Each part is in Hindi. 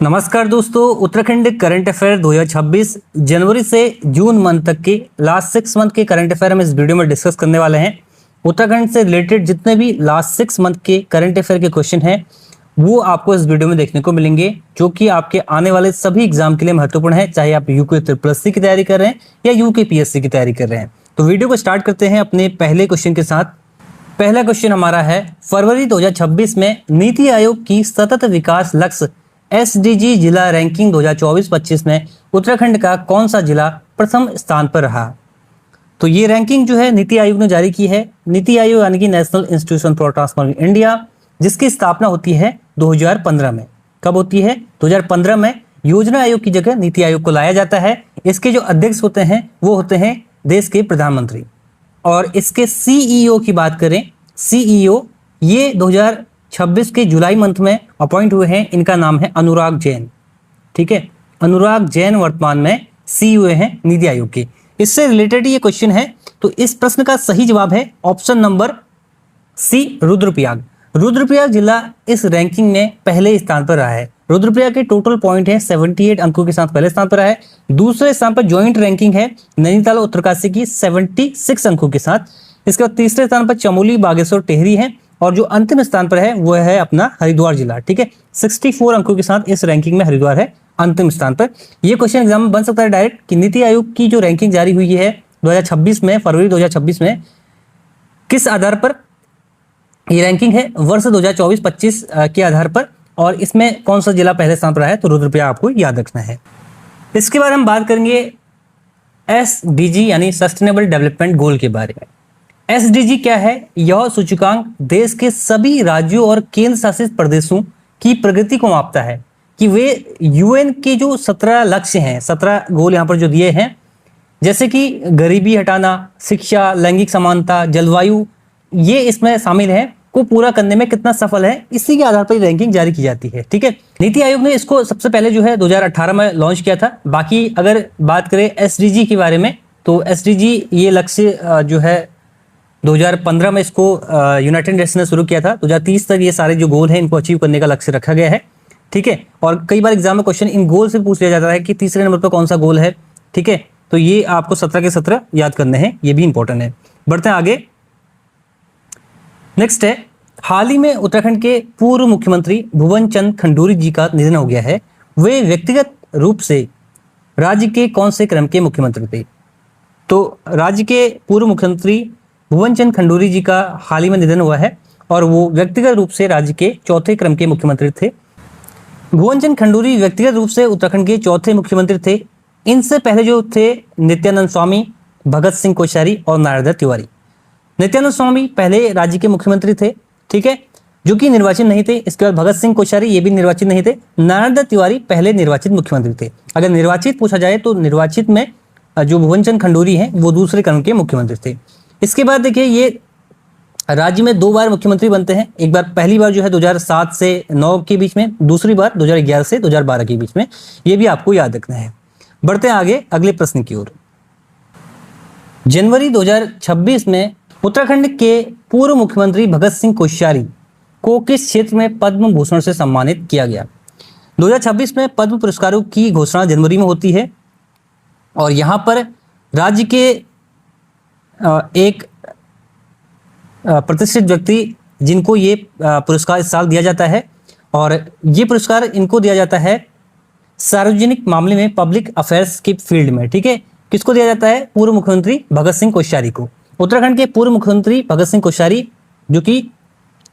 नमस्कार दोस्तों, उत्तराखंड करंट अफेयर 2026 जनवरी से जून मंथ तक के लास्ट 6 मंथ के करंट अफेयर हम इस वीडियो में डिस्कस करने वाले हैं। उत्तराखंड से रिलेटेड जितने भी लास्ट 6 मंथ के करंट अफेयर के क्वेश्चन हैं वो आपको इस वीडियो में देखने को मिलेंगे, जो कि आपके आने वाले सभी एग्जाम के लिए महत्वपूर्ण है, चाहे आप यूके ट्रिपल की तैयारी कर रहे हैं या यूके पीएससी की तैयारी कर रहे हैं। तो वीडियो को स्टार्ट करते हैं अपने पहले क्वेश्चन के साथ। पहला क्वेश्चन हमारा है, फरवरी 2026 में नीति आयोग की सतत विकास लक्ष्य एसडीजी जिला रैंकिंग 2024-25 में उत्तराखंड का कौन सा जिला प्रथम स्थान पर रहा। तो ये रैंकिंग जो है नीति आयोग ने जारी की है। नीति आयोग यानी कि national institution for transforming India, जिसकी स्थापना होती है 2015 में। कब होती है? 2015 में योजना आयोग की जगह नीति आयोग को लाया जाता है। इसके जो अध्यक्ष होते हैं वो होते हैं देश के प्रधानमंत्री। और इसके सीईओ की बात करें, सीईओ ये 2026 के जुलाई मंथ में अपॉइंट हुए हैं। इनका नाम है अनुराग जैन। ठीक है, अनुराग जैन वर्तमान में सीईओ हैं नीति आयोग के। इससे रिलेटेड ये क्वेश्चन है, तो इस प्रश्न का सही जवाब है option number C, Rudraprayag. Rudraprayag जिला इस रैंकिंग में पहले स्थान पर रहा है। रुद्रप्रयाग के टोटल पॉइंट है 78 अंकों के साथ पहले स्थान पर रहा है। दूसरे स्थान पर ज्वाइंट रैंकिंग है नैनीताल उत्तरकाशी की 76 अंकों के साथ। इसके बाद तीसरे स्थान पर चमोली, बागेश्वर, टिहरी है। और जो अंतिम स्थान पर है वो है अपना हरिद्वार जिला। ठीक है, 64 अंकों के साथ इस रैंकिंग में हरिद्वार है अंतिम स्थान पर। यह क्वेश्चन एग्जाम में बन सकता है डायरेक्ट कि नीति आयोग की जो रैंकिंग जारी हुई है 2026 में, फरवरी 2026 में, किस आधार पर ये रैंकिंग है? वर्ष 2024-25 के आधार पर। और इसमें कौन सा जिला पहले स्थान पर है? तो रुद्रप्रयाग आपको याद रखना है। इसके बाद हम बात करेंगे एसडीजी यानी सस्टेनेबल डेवलपमेंट गोल के बारे में। एसडीजी क्या है? यह सूचकांक देश के सभी राज्यों और केंद्र शासित प्रदेशों की प्रगति को मापता है कि वे यूएन के जो 17 लक्ष्य हैं, 17 गोल यहाँ पर जो दिए हैं, जैसे कि गरीबी हटाना, शिक्षा, लैंगिक समानता, जलवायु, ये इसमें शामिल है, को पूरा करने में कितना सफल है, इसी के आधार पर रैंकिंग जारी की जाती है। ठीक है, नीति आयोग ने इसको सबसे पहले जो है 2018 में लॉन्च किया था। बाकी अगर बात करें एसडीजी के बारे में, तो एसडीजी ये लक्ष्य जो है 2015 में इसको यूनाइटेड नेशन ने शुरू किया था। 2030 तक ये सारे जो गोल हैं इनको अचीव करने का लक्ष्य रखा गया है। ठीक है, और कई बार एग्जाम में क्वेश्चन इन गोल से पूछ लिया जाता है कि तीसरे नंबर पर कौन सा गोल है। ठीक है, तो ये आपको 17 के 17 याद करने हैं, ये भी इंपॉर्टेंट है। बढ़ते हैं आगे। नेक्स्ट है, हाल ही में उत्तराखंड के पूर्व मुख्यमंत्री भुवन चंद खंडूरी जी का निधन हो गया है। वे व्यक्तिगत रूप से राज्य के कौन से क्रम के मुख्यमंत्री थे? तो राज्य के पूर्व मुख्यमंत्री भुवन चंद खंडूरी जी का हाल ही में निधन हुआ है और वो व्यक्तिगत रूप से राज्य के चौथे क्रम के मुख्यमंत्री थे। भुवन चंद खंडूरी व्यक्तिगत रूप से उत्तराखंड के चौथे मुख्यमंत्री थे। इनसे पहले जो थे नित्यानंद स्वामी, भगत सिंह कोश्यारी और नारायण दत्त तिवारी। नित्यानंद स्वामी पहले राज्य के मुख्यमंत्री थे, ठीक है, जो कि निर्वाचित नहीं थे। इसके बाद भगत सिंह कोश्यारी ये भी निर्वाचित नहीं थे। नारायण दत्त तिवारी पहले निर्वाचित मुख्यमंत्री थे। अगर निर्वाचित पूछा जाए तो निर्वाचित में जो भुवन चंद खंडूरी हैं वो दूसरे क्रम के मुख्यमंत्री थे। इसके बाद देखिए, ये राज्य में 2 बार मुख्यमंत्री बनते हैं। एक बार, पहली बार जो है 2007 से 9 के बीच में, दूसरी बार 2011 से 2012 के बीच में। ये भी आपको याद रखना है। बढ़ते हैं आगे अगले प्रश्न की ओर। जनवरी 2026 में उत्तराखंड के पूर्व मुख्यमंत्री भगत सिंह कोश्यारी को किस क्षेत्र में पद्म भूषण से सम्मानित किया गया? 2026 में पद्म पुरस्कारों की घोषणा जनवरी में होती है और यहाँ पर राज्य के एक प्रतिष्ठित व्यक्ति जिनको ये पुरस्कार इस साल दिया जाता है, और ये पुरस्कार इनको दिया जाता है सार्वजनिक मामले में, पब्लिक अफेयर्स की फील्ड में। ठीक है, किसको दिया जाता है? पूर्व मुख्यमंत्री भगत सिंह कोश्यारी को। उत्तराखंड के पूर्व मुख्यमंत्री भगत सिंह कोश्यारी, जो कि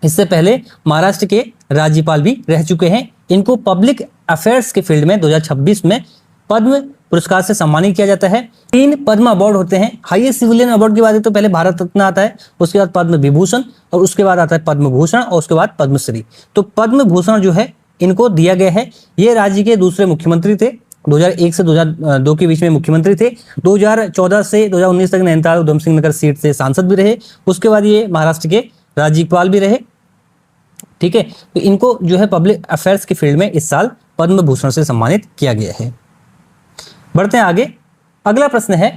इससे पहले महाराष्ट्र के राज्यपाल भी रह चुके हैं, इनको पब्लिक अफेयर्स के फील्ड में 2026 में पद्म पुरस्कार से सम्मानित किया जाता है। 3 पद्म अवार्ड होते हैं। हाईएस्ट सिविलियन अवार्ड की बात तो पहले भारत रत्न आता है, उसके बाद पद्म विभूषण, और उसके बाद आता है पद्म भूषण, और उसके बाद पद्मश्री। तो पद्म भूषण जो है इनको दिया गया है। ये राज्य के दूसरे मुख्यमंत्री थे। 2001 से 2002 के बीच में मुख्यमंत्री थे। 2014 से 2019 तक नैनीताल उधम सिंह नगर सीट से सांसद भी रहे। उसके बाद ये महाराष्ट्र के राज्यपाल भी रहे। ठीक है, तो इनको जो है पब्लिक अफेयर्स की फील्ड में इस साल पद्म भूषण से सम्मानित किया गया है। बढ़ते हैं आगे। अगला प्रश्न है,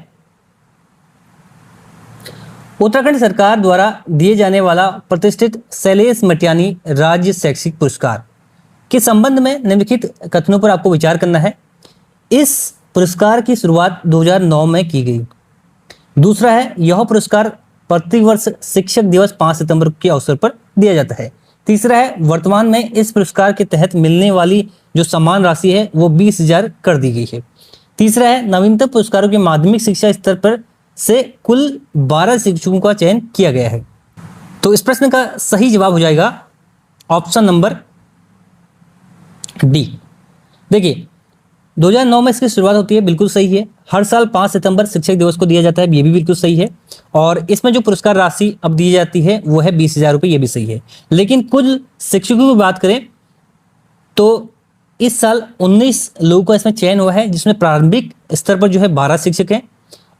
उत्तराखंड सरकार द्वारा दिए जाने वाला प्रतिष्ठित शैलेश मटियानी राज्य शैक्षिक पुरस्कार के संबंध में निम्नलिखित कथनों पर आपको विचार करना है। इस पुरस्कार की शुरुआत 2009 में की गई। दूसरा है, यह पुरस्कार प्रतिवर्ष शिक्षक दिवस 5 सितंबर के अवसर पर दिया जाता है। तीसरा है, वर्तमान में इस पुरस्कार के तहत मिलने वाली जो सम्मान राशि है वो 20,000 कर दी गई है। तीसरा है, नवीनतम पुरस्कारों के माध्यमिक शिक्षा स्तर पर से कुल 12 शिक्षकों का चयन किया गया है। तो इस प्रश्न का सही जवाब हो जाएगा ऑप्शन नंबर डी। देखिए 2009 में इसकी शुरुआत होती है, बिल्कुल सही है। हर साल 5 सितंबर शिक्षक दिवस को दिया जाता है, ये भी बिल्कुल सही है। और इसमें जो पुरस्कार राशि अब दी जाती है वो है 20,000 रुपये, ये भी सही है। लेकिन कुल शिक्षकों की बात करें तो इस साल 19 लोगों का इसमें चयन हुआ है, जिसमें प्रारंभिक स्तर पर जो है 12 शिक्षक हैं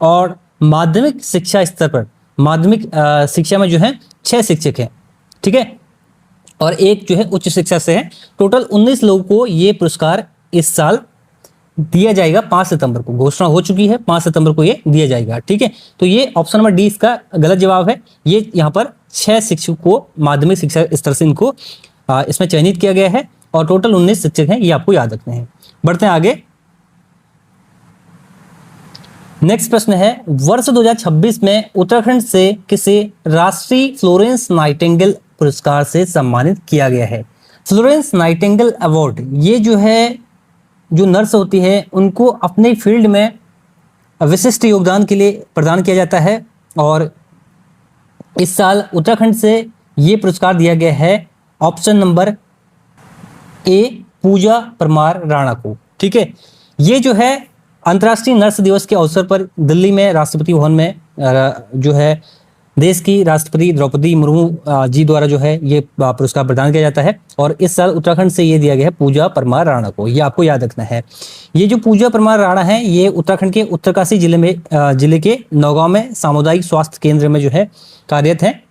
और माध्यमिक शिक्षा स्तर पर माध्यमिक शिक्षा में जो है 6 शिक्षक हैं, ठीक है, और एक जो है उच्च शिक्षा से है। टोटल 19 लोगों को ये पुरस्कार इस साल दिया जाएगा। 5 सितंबर को घोषणा हो चुकी है, 5 सितंबर को ये दिया जाएगा, ठीक है। तो ये ऑप्शन नंबर डी इसका गलत जवाब है। ये यहाँ पर 6 शिक्षक को माध्यमिक शिक्षा स्तर से इनको इसमें चयनित किया गया है और टोटल 19 शिक्षक हैं, ये आपको याद रखने हैं। बढ़ते हैं आगे। नेक्स्ट प्रश्न है, वर्ष 2026 में उत्तराखंड से किसे राष्ट्रीय फ्लोरेंस नाइटिंगेल पुरस्कार से सम्मानित किया गया है। फ्लोरेंस नाइटिंगेल अवार्ड ये जो है, जो नर्स होती है उनको अपने फील्ड में विशिष्ट योगदान के लिए प्रदान किया जाता है और इस साल उत्तराखंड से ये पुरस्कार दिया गया है ऑप्शन नंबर ए पूजा परमार राणा को, ठीक है। ये जो है अंतर्राष्ट्रीय नर्स दिवस के अवसर पर दिल्ली में राष्ट्रपति भवन में जो है देश की राष्ट्रपति द्रौपदी मुर्मू जी द्वारा जो है ये पुरस्कार प्रदान किया जाता है और इस साल उत्तराखंड से ये दिया गया है पूजा परमार राणा को, ये आपको याद रखना है। ये जो पूजा परमार राणा है ये उत्तराखंड के उत्तरकाशी जिले के नौगांव में सामुदायिक स्वास्थ्य केंद्र में जो है कार्यरत है,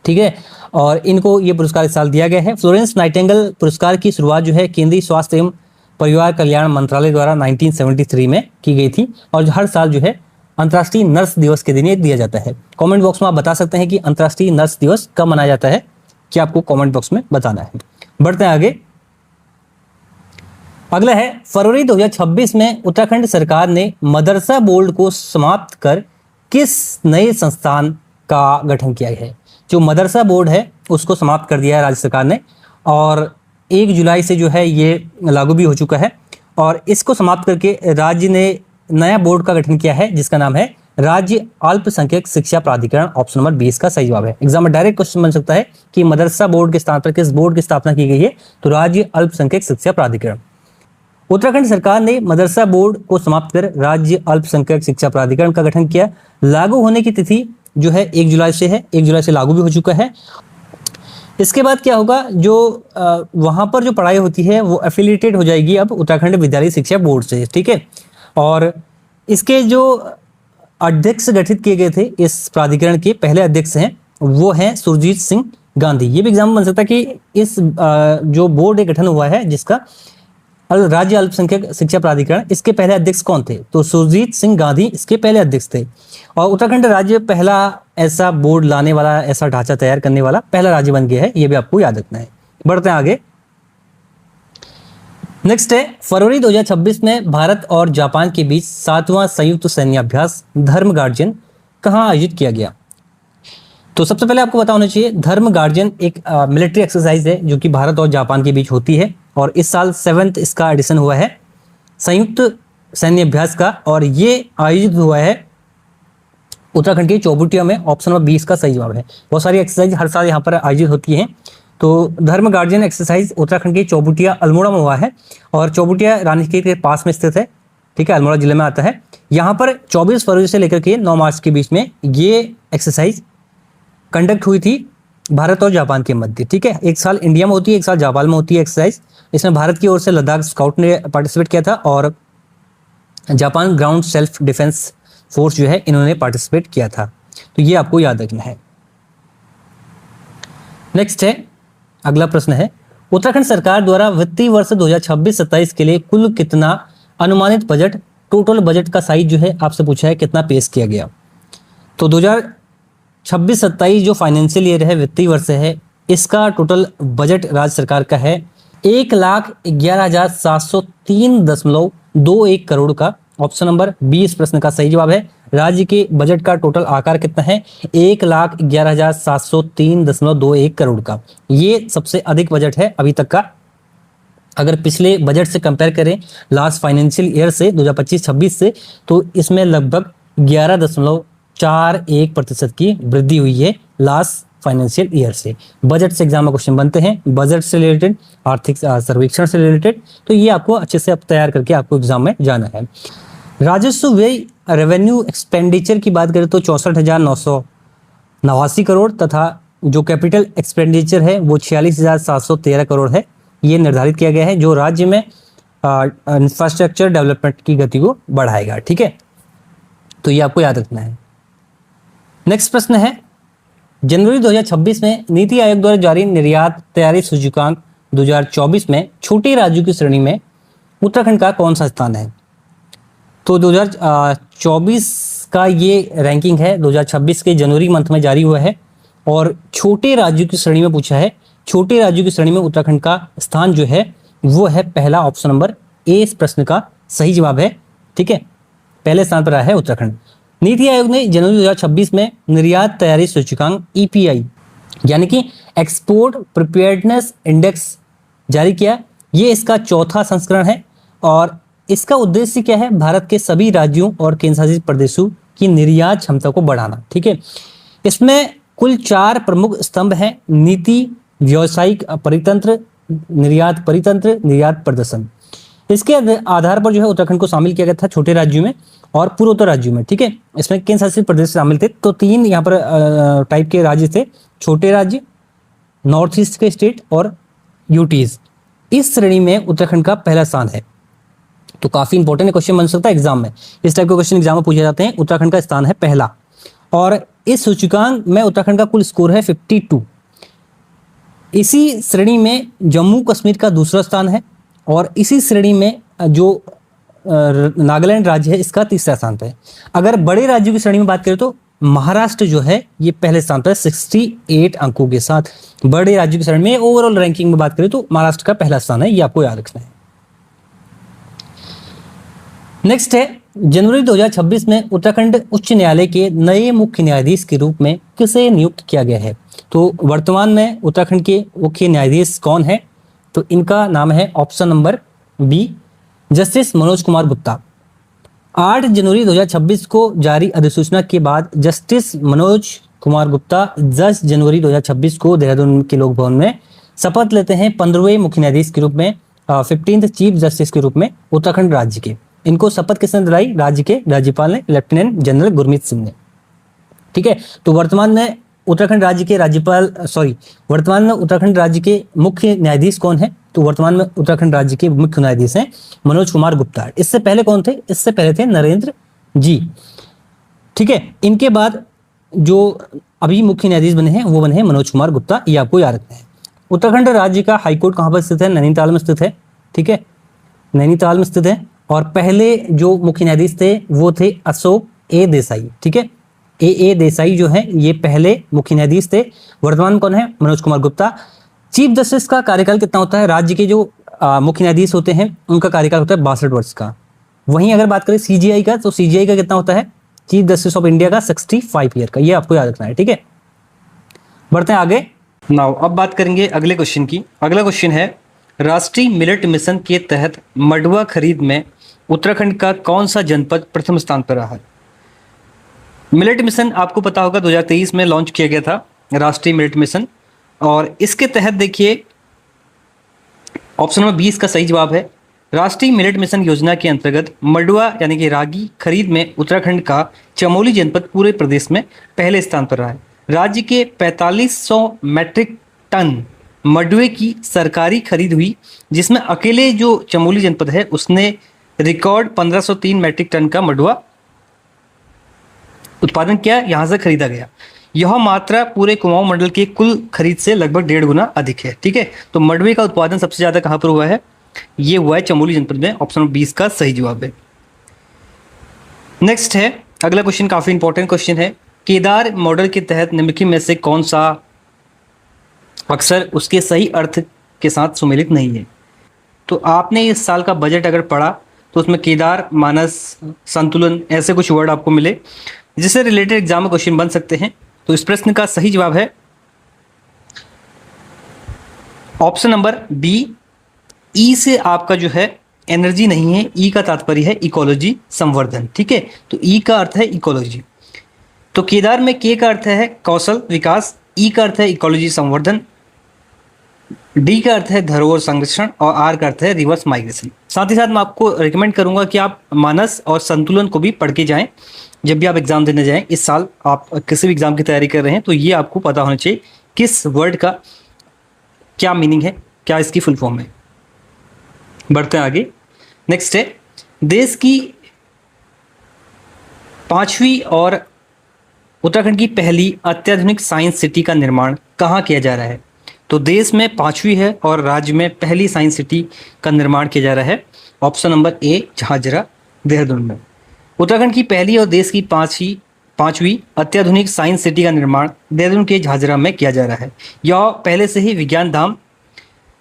ठीक है, और इनको ये पुरस्कार इस साल दिया गया है। फ्लोरेंस नाइटिंगेल पुरस्कार की शुरुआत जो है केंद्रीय स्वास्थ्य एवं परिवार कल्याण मंत्रालय द्वारा 1973 में की गई थी और हर साल जो है अंतर्राष्ट्रीय नर्स दिवस के दिन ये दिया जाता है। कमेंट बॉक्स में आप बता सकते हैं कि अंतर्राष्ट्रीय नर्स दिवस कब मनाया जाता है, कि आपको कमेंट बॉक्स में बताना है। बढ़ते हैं आगे। अगला है, फरवरी 2026 में उत्तराखंड सरकार ने मदरसा बोर्ड को समाप्त कर किस नए संस्थान का गठन किया है। जो मदरसा बोर्ड है उसको समाप्त कर दिया है राज्य सरकार ने और 1 जुलाई से जो है ये लागू भी हो चुका है और इसको समाप्त करके राज्य ने नया बोर्ड का गठन किया है जिसका नाम है राज्य अल्पसंख्यक शिक्षा प्राधिकरण। ऑप्शन नंबर 20 का सही जवाब है। एग्जाम में डायरेक्ट क्वेश्चन बन सकता है कि मदरसा बोर्ड के स्थान पर किस बोर्ड की स्थापना की गई है, तो राज्य अल्पसंख्यक शिक्षा प्राधिकरण। उत्तराखंड सरकार ने मदरसा बोर्ड को समाप्त कर राज्य अल्पसंख्यक शिक्षा प्राधिकरण का गठन किया। लागू होने की तिथि जो है 1 जुलाई से है, 1 जुलाई से लागू भी हो चुका है। इसके बाद क्या होगा, जो वहां पर जो पढ़ाई होती है वो एफिलिएटेड हो जाएगी अब उत्तराखंड विद्यालय शिक्षा बोर्ड से, ठीक है। और इसके जो अध्यक्ष गठित किए गए थे इस प्राधिकरण के पहले अध्यक्ष हैं वो हैं सुरजीत सिंह गांधी। ये भी एग्जाम बन सकता है कि इस जो बोर्ड गठन हुआ है जिसका राज्य अल्पसंख्यक शिक्षा प्राधिकरण, इसके पहले अध्यक्ष कौन थे, तो सुरजीत सिंह गांधी इसके पहले अध्यक्ष थे और उत्तराखंड राज्य पहला ऐसा बोर्ड लाने वाला, ऐसा ढांचा तैयार करने वाला पहला राज्य बन गया है, ये भी आपको याद रखना है। बढ़ते हैं आगे। नेक्स्ट है, फरवरी 2026 में भारत और जापान के बीच 7वां संयुक्त सैन्य अभ्यास धर्म गार्जियन कहाँ आयोजित किया गया। तो सबसे पहले आपको पता होना चाहिए धर्म गार्जियन एक मिलिट्री एक्सरसाइज है जो कि भारत और जापान के बीच होती है और इस साल 7th इसका एडिशन हुआ है संयुक्त सैन्य अभ्यास का और ये आयोजित हुआ है उत्तराखंड के चौबुटिया में। ऑप्शन नंबर 20 का सही जवाब है। बहुत सारी एक्सरसाइज हर साल यहाँ पर आयोजित होती हैं, तो धर्म गार्जियन एक्सरसाइज उत्तराखंड के चौबुटिया अल्मोड़ा में हुआ है और चौबुटिया रानीखेत के पास में स्थित है, ठीक है, अल्मोड़ा जिले में आता है। यहाँ पर 24 फरवरी से लेकर के 9 मार्च के बीच में ये एक्सरसाइज कंडक्ट हुई थी भारत और जापान के मध्य, ठीक है। एक साल इंडिया में होती है, एक साल जापान में होती है एक्सरसाइज। इसमें भारत की ओर से लद्दाख स्काउट ने पार्टिसिपेट किया था और Japan ground self defence force जो है इन्होंने पार्टिसिपेट किया था, तो ये आपको याद रखना है। नेक्स्ट है, अगला प्रश्न है, उत्तराखंड सरकार द्वारा वित्तीय वर्ष 2026-27 के लिए कुल कितना अनुमानित बजट, टोटल बजट का साइज जो है आपसे पूछा है कितना पेश किया गया। तो 2026-27 जो फाइनेंशियल ईयर है, वित्तीय वर्ष है, इसका टोटल बजट राज्य सरकार का है 1,11,703.21 करोड़ का। ऑप्शन नंबर बी इस प्रश्न का सही जवाब है। राज्य के बजट का टोटल आकार कितना है? 1,11,703.21 करोड़ का। ये सबसे अधिक बजट है अभी तक का। अगर पिछले बजट से कंपेयर करें लास्ट फाइनेंशियल ईयर से 2025-26 से, तो इसमें लगभग 11.41% की वृद्धि हुई है लास्ट फाइनेंशियल ईयर से। बजट से एग्जाम में क्वेश्चन बनते हैं, बजट से रिलेटेड, आर्थिक सर्वेक्षण से रिलेटेड, तो ये आपको अच्छे से अब तैयार करके आपको एग्जाम में जाना है। राजस्व व्यय रेवेन्यू एक्सपेंडिचर की बात करें तो 64,989 करोड़ तथा जो कैपिटल एक्सपेंडिचर है वो 46,713 करोड़ है। ये निर्धारित किया गया है जो राज्य में इंफ्रास्ट्रक्चर डेवलपमेंट की गति को बढ़ाएगा। ठीक है, तो ये आपको याद रखना है। नेक्स्ट प्रश्न है, जनवरी 2026 में नीति आयोग द्वारा जारी निर्यात तैयारी सूचकांक 2024 में छोटे राज्यों की श्रेणी में उत्तराखंड का कौन सा स्थान है? तो 2024 का ये रैंकिंग है, 2026 के जनवरी मंथ में जारी हुआ है और छोटे राज्यों की श्रेणी में पूछा है। छोटे राज्यों की श्रेणी में उत्तराखंड का स्थान जो है वो है पहला। ऑप्शन नंबर ए इस प्रश्न का सही जवाब है। ठीक है, पहले स्थान पर आया है उत्तराखंड। नीति आयोग ने जनवरी 2026 में निर्यात तैयारी सूचकांक ईपीआई यानी कि एक्सपोर्ट प्रिपेयर्डनेस इंडेक्स जारी किया। ये इसका चौथा संस्करण है और इसका उद्देश्य क्या है? भारत के सभी राज्यों और केंद्रशासित प्रदेशों की निर्यात क्षमता को बढ़ाना। ठीक है, इसमें कुल 4 प्रमुख स्तंभ हैं: नीति, व्यावसायिक परितंत्र, निर्यात परितंत्र, निर्यात प्रदर्शन। इसके आधार पर जो है उत्तराखंड को शामिल किया गया था छोटे राज्यों में और पूर्वोत्तर राज्यों में। ठीक है, इसमें केंद्र शासित प्रदेश शामिल थे। तो 3 यहाँ पर टाइप के राज्य थे: छोटे राज्य, नॉर्थ ईस्ट के स्टेट और यूटीज। इस श्रेणी में उत्तराखंड का पहला स्थान है। तो काफी इंपॉर्टेंट क्वेश्चन बन सकता है एग्जाम में। इस टाइप के क्वेश्चन एग्जाम में पूछे जाते हैं। उत्तराखंड का स्थान है पहला और इस सूचकांक में उत्तराखंड का कुल स्कोर है 52। इसी श्रेणी में जम्मू कश्मीर का दूसरा स्थान है और इसी श्रेणी में जो नागालैंड राज्य है इसका तीसरा स्थान पे है। अगर बड़े राज्यों की श्रेणी में बात करें तो महाराष्ट्र जो है ये पहले स्थान पर है 68 अंकों के साथ। बड़े राज्यों की श्रेणी में ओवरऑल रैंकिंग में बात करें तो महाराष्ट्र का पहला स्थान है, ये आपको याद रखना है। नेक्स्ट है, जनवरी 2026 में उत्तराखंड उच्च न्यायालय के नए मुख्य न्यायाधीश के रूप में किसे नियुक्त किया गया है? तो वर्तमान में उत्तराखंड के मुख्य न्यायाधीश कौन है? तो इनका नाम है option number B, justice Manoj Kumar Gupta. 8 जनवरी 2026 को जारी अधिसूचना के बाद जस्टिस मनोज कुमार गुप्ता 10 जनवरी 2026 को देहरादून के लोक भवन में शपथ लेते हैं 15वें मुख्य न्यायाधीश के रूप में, 15th चीफ जस्टिस के रूप में उत्तराखंड राज्य के। इनको शपथ किसने दिलाई? राज्य के राज्यपाल ने, लेफ्टिनेंट जनरल गुरमीत सिंह ने। ठीक है, तो वर्तमान में उत्तराखंड राज्य के वर्तमान में उत्तराखंड राज्य के मुख्य न्यायाधीश कौन है? तो वर्तमान में उत्तराखंड राज्य के मुख्य न्यायाधीश हैं मनोज कुमार गुप्ता। इससे पहले कौन थे? इससे पहले थे नरेंद्र जी। ठीक है, इनके बाद जो अभी मुख्य न्यायाधीश बने हैं वो बने हैं मनोज कुमार गुप्ता, ये आपको याद रखना है। उत्तराखंड राज्य का हाईकोर्ट कहाँ पर स्थित है? नैनीताल में स्थित है। ठीक है, नैनीताल में स्थित है और पहले जो मुख्य न्यायाधीश थे वो थे अशोक ए देसाई। ठीक है, ए देसाई जो है ये पहले मुख्य न्यायाधीश थे। वर्तमान कौन है? मनोज कुमार गुप्ता। चीफ जस्टिस का कार्यकाल कितना होता है? राज्य के जो मुख्य न्यायाधीश होते हैं उनका कार्यकाल होता है 62 वर्ष का। वहीं अगर बात करें सीजीआई का, तो सीजीआई का कितना होता है? चीफ जस्टिस ऑफ इंडिया का 65 ईयर का। ये आपको याद रखना है। ठीक है, बढ़ते हैं आगे। नाउ अब बात करेंगे अगले क्वेश्चन की। अगला क्वेश्चन है, राष्ट्रीय मिलेट मिशन के तहत मडुआ खरीद में उत्तराखंड का कौन सा जनपद प्रथम स्थान पर रहा है? मिलेट मिशन आपको पता होगा 2023 में लॉन्च किया गया था राष्ट्रीय मिलेट मिशन और इसके तहत देखिए ऑप्शन नंबर 20 का सही जवाब है। राष्ट्रीय मिलेट मिशन योजना के अंतर्गत मडुआ यानी कि रागी खरीद में उत्तराखंड का चमोली जनपद पूरे प्रदेश में पहले स्थान पर रहा है। राज्य के 4500 मैट्रिक टन मडुए की सरकारी खरीद हुई, जिसमें अकेले जो चमोली जनपद है उसने रिकॉर्ड 1503 मैट्रिक टन का मडुआ उत्पादन किया, यहां से खरीदा गया। यह मात्रा पूरे कुमाऊं मंडल के कुल खरीद से लगभग 1.5 गुना अधिक है। ठीक है, तो मडुए का उत्पादन सबसे ज्यादा कहां पर हुआ है? ये हुआ है चमोली जनपद में। ऑप्शन 20 का सही जवाब है। नेक्स्ट है, अगला क्वेश्चन काफी इंपॉर्टेंट क्वेश्चन है। केदार मॉडल के तहत निम्नलिखित में से कौन सा अक्सर उसके सही अर्थ के साथ सुमेलित नहीं है? तो आपने इस साल का बजट अगर पढ़ा तो उसमें केदार, मानस, संतुलन ऐसे कुछ वर्ड आपको मिले जिससे रिलेटेड एग्जाम में क्वेश्चन बन सकते हैं। तो इस प्रश्न का सही जवाब है ऑप्शन नंबर बी। ई से आपका जो है एनर्जी नहीं है, ई का तात्पर्य है इकोलॉजी, संवर्धन। ठीक है, तो ई का अर्थ है इकोलॉजी। तो केदार में के का अर्थ है कौशल विकास, ई का अर्थ है इकोलॉजी संवर्धन, डी का अर्थ है धरोहर संरक्षण और आर का अर्थ है रिवर्स माइग्रेशन। साथ ही साथ मैं आपको रिकमेंड करूंगा कि आप मानस और संतुलन को भी पढ़ के जाएं जब भी आप एग्जाम देने जाएं। इस साल आप किसी भी एग्जाम की तैयारी कर रहे हैं तो ये आपको पता होना चाहिए किस वर्ड का क्या मीनिंग है, क्या इसकी फुल फॉर्म है। बढ़ते हैं आगे। नेक्स्ट है, देश की 5वीं और उत्तराखंड की पहली अत्याधुनिक साइंस सिटी का निर्माण कहाँ किया जा रहा है? तो देश में 5वीं है और राज्य में पहली साइंस सिटी का निर्माण किया जा रहा है। Option number A Jhajhra, Dehradun में। उत्तराखंड की पहली और देश की पांचवी अत्याधुनिक साइंस सिटी का निर्माण देहरादून के झाझरा में किया जा रहा है। यह पहले से ही विज्ञान धाम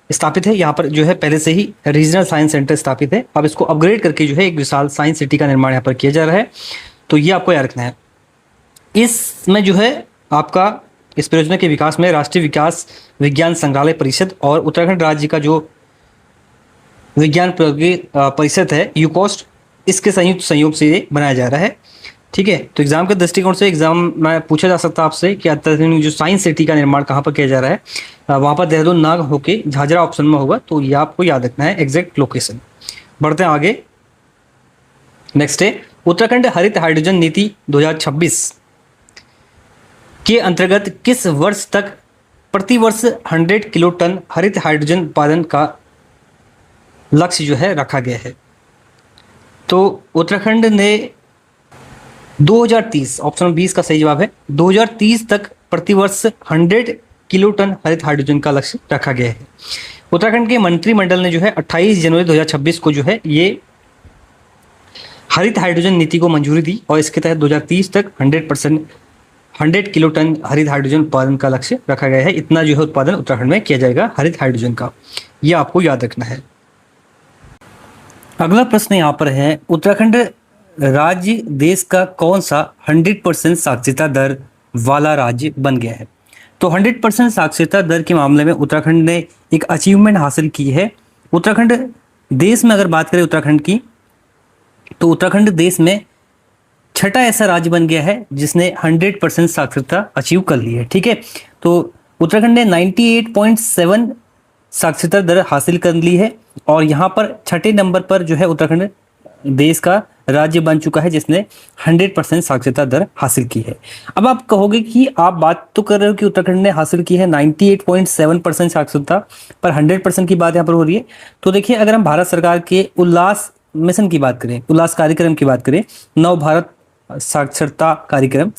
स्थापित है, यहाँ पर जो है पहले से ही रीजनल साइंस सेंटर स्थापित है। अब इसको अपग्रेड करके जो है एक विशाल साइंस सिटी का निर्माण यहाँ पर किया जा रहा है। तो ये आपको याद रखना है। इसमें जो है आपका इस परियोजना के विकास में राष्ट्रीय विकास विज्ञान संग्रहालय परिषद और उत्तराखंड राज्य का जो विज्ञान प्रौद्योगिकी परिषद है यूकॉस्ट, इसके संयुक्त सहयोग से ये बनाया जा रहा है। ठीक है, तो एग्जाम के दृष्टिकोण से एग्जाम में पूछा जा सकता है आपसे कि अत्याधुनिक जो साइंस सिटी का निर्माण कहाँ पर किया जा रहा है, वहाँ पर देहरादून ना होके झाझरा ऑप्शन में होगा। तो ये आपको याद रखना है एग्जैक्ट लोकेशन। बढ़ते हैं आगे। नेक्स्ट है, उत्तराखंड हरित हाइड्रोजन नीति 2026 के अंतर्गत किस वर्ष तक प्रतिवर्ष 100 किलो टन हरित हाइड्रोजन उत्पादन का लक्ष्य जो है रखा गया है? तो उत्तराखंड ने 2030, ऑप्शन 20 का सही जवाब है, 2030 तक प्रतिवर्ष 100 किलो टन हरित हाइड्रोजन का लक्ष्य रखा गया है। उत्तराखंड के मंत्रिमंडल ने जो है 28 जनवरी 2026 को जो है ये हरित हाइड्रोजन नीति को मंजूरी दी और इसके तहत 2030 तक 100 किलो टन हरित हाइड्रोजन उत्पादन का लक्ष्य रखा गया है। इतना जो है उत्पादन उत्तराखंड में किया जाएगा हरित हाइड्रोजन का, यह आपको याद रखना है। अगला प्रश्न यहाँ पर है, उत्तराखंड राज्य देश का कौन सा 100% साक्षरता दर वाला राज्य बन गया है? तो 100% साक्षरता दर के मामले में उत्तराखंड ने एक अचीवमेंट हासिल की है। उत्तराखंड देश में अगर बात करें उत्तराखंड की, तो उत्तराखंड देश में छठा ऐसा राज्य बन गया है जिसने 100% साक्षरता अचीव कर ली है। ठीक है, तो उत्तराखंड ने 98.7 साक्षरता दर हासिल कर ली है और यहाँ पर छठे नंबर पर जो है उत्तराखंड देश का राज्य बन चुका है जिसने 100% साक्षरता दर हासिल की है। अब आप कहोगे कि आप बात तो कर रहे हो कि उत्तराखंड ने हासिल की है 98.7% साक्षरता, पर 100% की बात यहाँ पर हो रही है। तो देखिए, अगर हम भारत सरकार के उल्लास मिशन की बात करें, उल्लास कार्यक्रम की बात करें, नव भारत साक्षरता कार्यक्रम,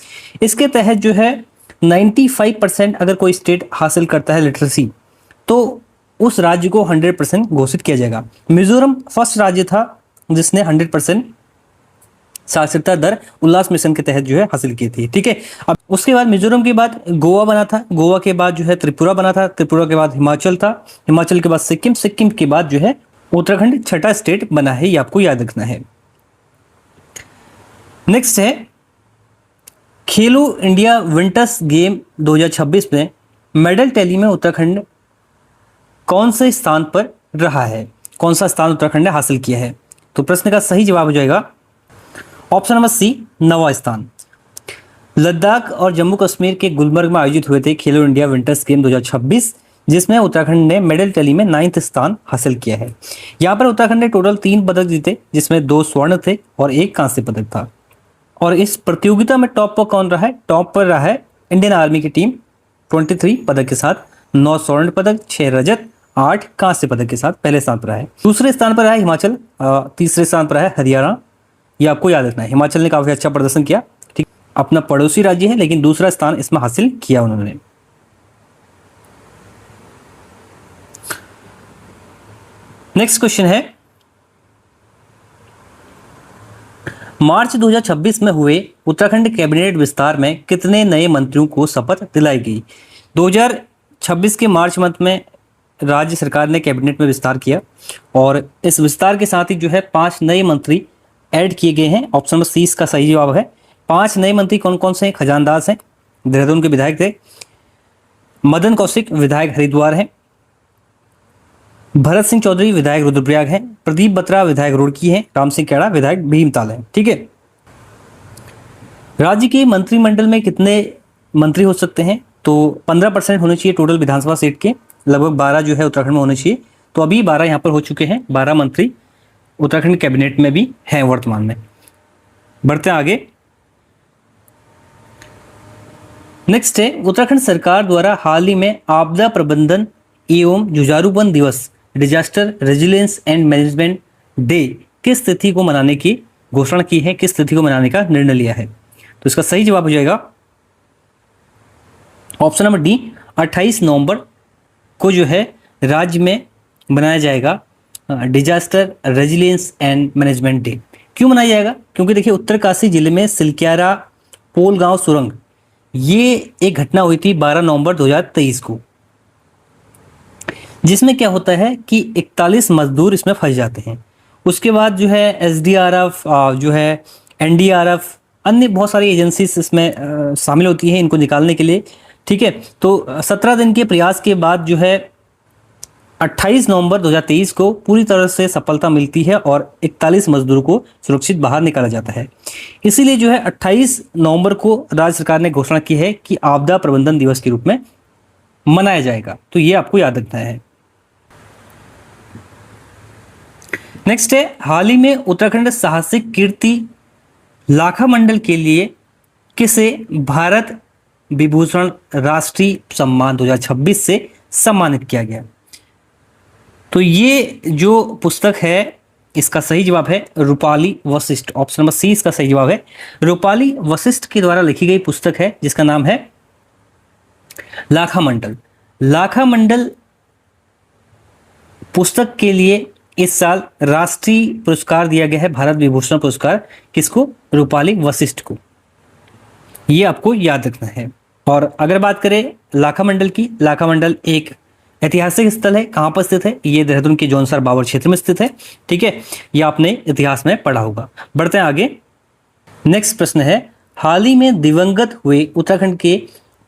इसके तहत जो है 95% अगर कोई स्टेट हासिल करता है लिटरेसी, तो उस राज्य को 100% घोषित किया जाएगा। मिजोरम फर्स्ट राज्य था जिसने 100% साक्षरता दर उल्लास मिशन के तहत जो है हासिल की थी। ठीक है, अब उसके बाद मिजोरम के बाद गोवा बना था, गोवा के बाद जो है त्रिपुरा बना था, त्रिपुरा के बाद हिमाचल था, हिमाचल के बाद सिक्किम, सिक्किम के बाद जो है उत्तराखंड छठा स्टेट बना है, ये आपको याद रखना है। नेक्स्ट है, खेलो इंडिया विंटर्स गेम 2026 में मेडल टैली में उत्तराखंड कौन से स्थान पर रहा है? कौन सा स्थान उत्तराखंड ने हासिल किया है? तो प्रश्न का सही जवाब हो जाएगा ऑप्शन नंबर सी, 9वां स्थान। लद्दाख और जम्मू कश्मीर के गुलमर्ग में आयोजित हुए थे खेलो इंडिया विंटर्स गेम 2026, जिसमें उत्तराखंड ने मेडल टैली में 9वां स्थान हासिल किया है। यहाँ पर उत्तराखंड ने टोटल 3 पदक जीते, जिसमें 2 स्वर्ण थे और 1 कांस्य पदक था। और इस प्रतियोगिता में टॉप पर कौन रहा है? टॉप पर रहा है इंडियन आर्मी की टीम 23 पदक के साथ, 9 स्वर्ण पदक, 6 रजत, 8 कांस्य पदक के साथ पहले स्थान पर रहा है। दूसरे स्थान पर रहा है हिमाचल, तीसरे स्थान पर रहा है हरियाणा। ये आपको याद रखना है, हिमाचल ने काफी अच्छा प्रदर्शन किया। ठीक, अपना पड़ोसी राज्य है लेकिन दूसरा स्थान इसमें हासिल किया उन्होंने। नेक्स्ट क्वेश्चन है, मार्च 2026 में हुए उत्तराखंड कैबिनेट विस्तार में कितने नए मंत्रियों को शपथ दिलाई गई? 2026 के मार्च मंथ में राज्य सरकार ने कैबिनेट में विस्तार किया और इस विस्तार के साथ ही जो है 5 नए मंत्री ऐड किए गए हैं। ऑप्शन नंबर सी इसका सही जवाब है। 5 नए मंत्री कौन कौन से हैं? खजानदास हैं, देहरादून के विधायक थे, मदन कौशिक विधायक हरिद्वार हैं, भरत सिंह चौधरी विधायक रुद्रप्रयाग हैं, प्रदीप बत्रा विधायक रुड़की हैं, राम सिंह खेड़ा विधायक भीमताल हैं। ठीक है। राज्य के मंत्रिमंडल में कितने मंत्री हो सकते हैं? तो 15% होने चाहिए टोटल विधानसभा सीट के, लगभग 12 जो है उत्तराखंड में होने चाहिए। तो अभी 12 यहाँ पर हो चुके हैं, 12 मंत्री उत्तराखंड कैबिनेट में भी हैं वर्तमान में। बढ़ते हैं आगे। नेक्स्ट है, उत्तराखंड सरकार द्वारा हाल ही में आपदा प्रबंधन एवं जुझारूपन दिवस disaster resilience and management day किस तिथि को मनाने की घोषणा की है, किस तिथि को मनाने का निर्णय लिया है? तो इसका सही जवाब हो जाएगा ऑप्शन नंबर डी, 28 नवंबर को जो है राज्य में मनाया जाएगा disaster resilience and management day. क्यों मनाया जाएगा? क्योंकि देखिए उत्तरकाशी जिले में सिलक्यारा पोल गांव सुरंग, ये एक घटना हुई थी 12 नवंबर 2023 को, जिसमें क्या होता है कि 41 मजदूर इसमें फंस जाते हैं। उसके बाद जो है एसडीआरएफ, जो है एनडीआरएफ, अन्य बहुत सारी एजेंसीज इसमें शामिल होती हैं इनको निकालने के लिए। ठीक है। तो 17 दिन के प्रयास के बाद जो है 28 नवंबर 2023 को पूरी तरह से सफलता मिलती है और 41 मजदूरों को सुरक्षित बाहर निकाला जाता है। इसीलिए जो है 28 नवंबर को राज्य सरकार ने घोषणा की है कि आपदा प्रबंधन दिवस के रूप में मनाया जाएगा। तो ये आपको याद रखना है। नेक्स्ट है, हाल ही में उत्तराखंड साहसिक कीर्ति लाखा मंडल के लिए किसे भारत विभूषण राष्ट्रीय सम्मान 2026 से सम्मानित किया गया? तो ये जो पुस्तक है इसका सही जवाब है Rupali Vashishtha. Option number C इसका सही जवाब है। रूपाली वशिष्ठ के द्वारा लिखी गई पुस्तक है जिसका नाम है लाखा मंडल। लाखा मंडल पुस्तक के लिए इस साल राष्ट्रीय पुरस्कार दिया गया है, भारत विभूषण पुरस्कार। किसको? रूपाली वशिष्ठ को। ये आपको याद रखना है। और अगर बात करें लाखा मंडल की, लाखा मंडल एक ऐतिहासिक स्थल है। कहां पर स्थित है? ये देहरादून के जौनसर बाबर क्षेत्र में स्थित है। ठीक है, ये आपने इतिहास में पढ़ा होगा। बढ़ते हैं आगे। नेक्स्ट प्रश्न है, हाल ही में दिवंगत हुए उत्तराखंड के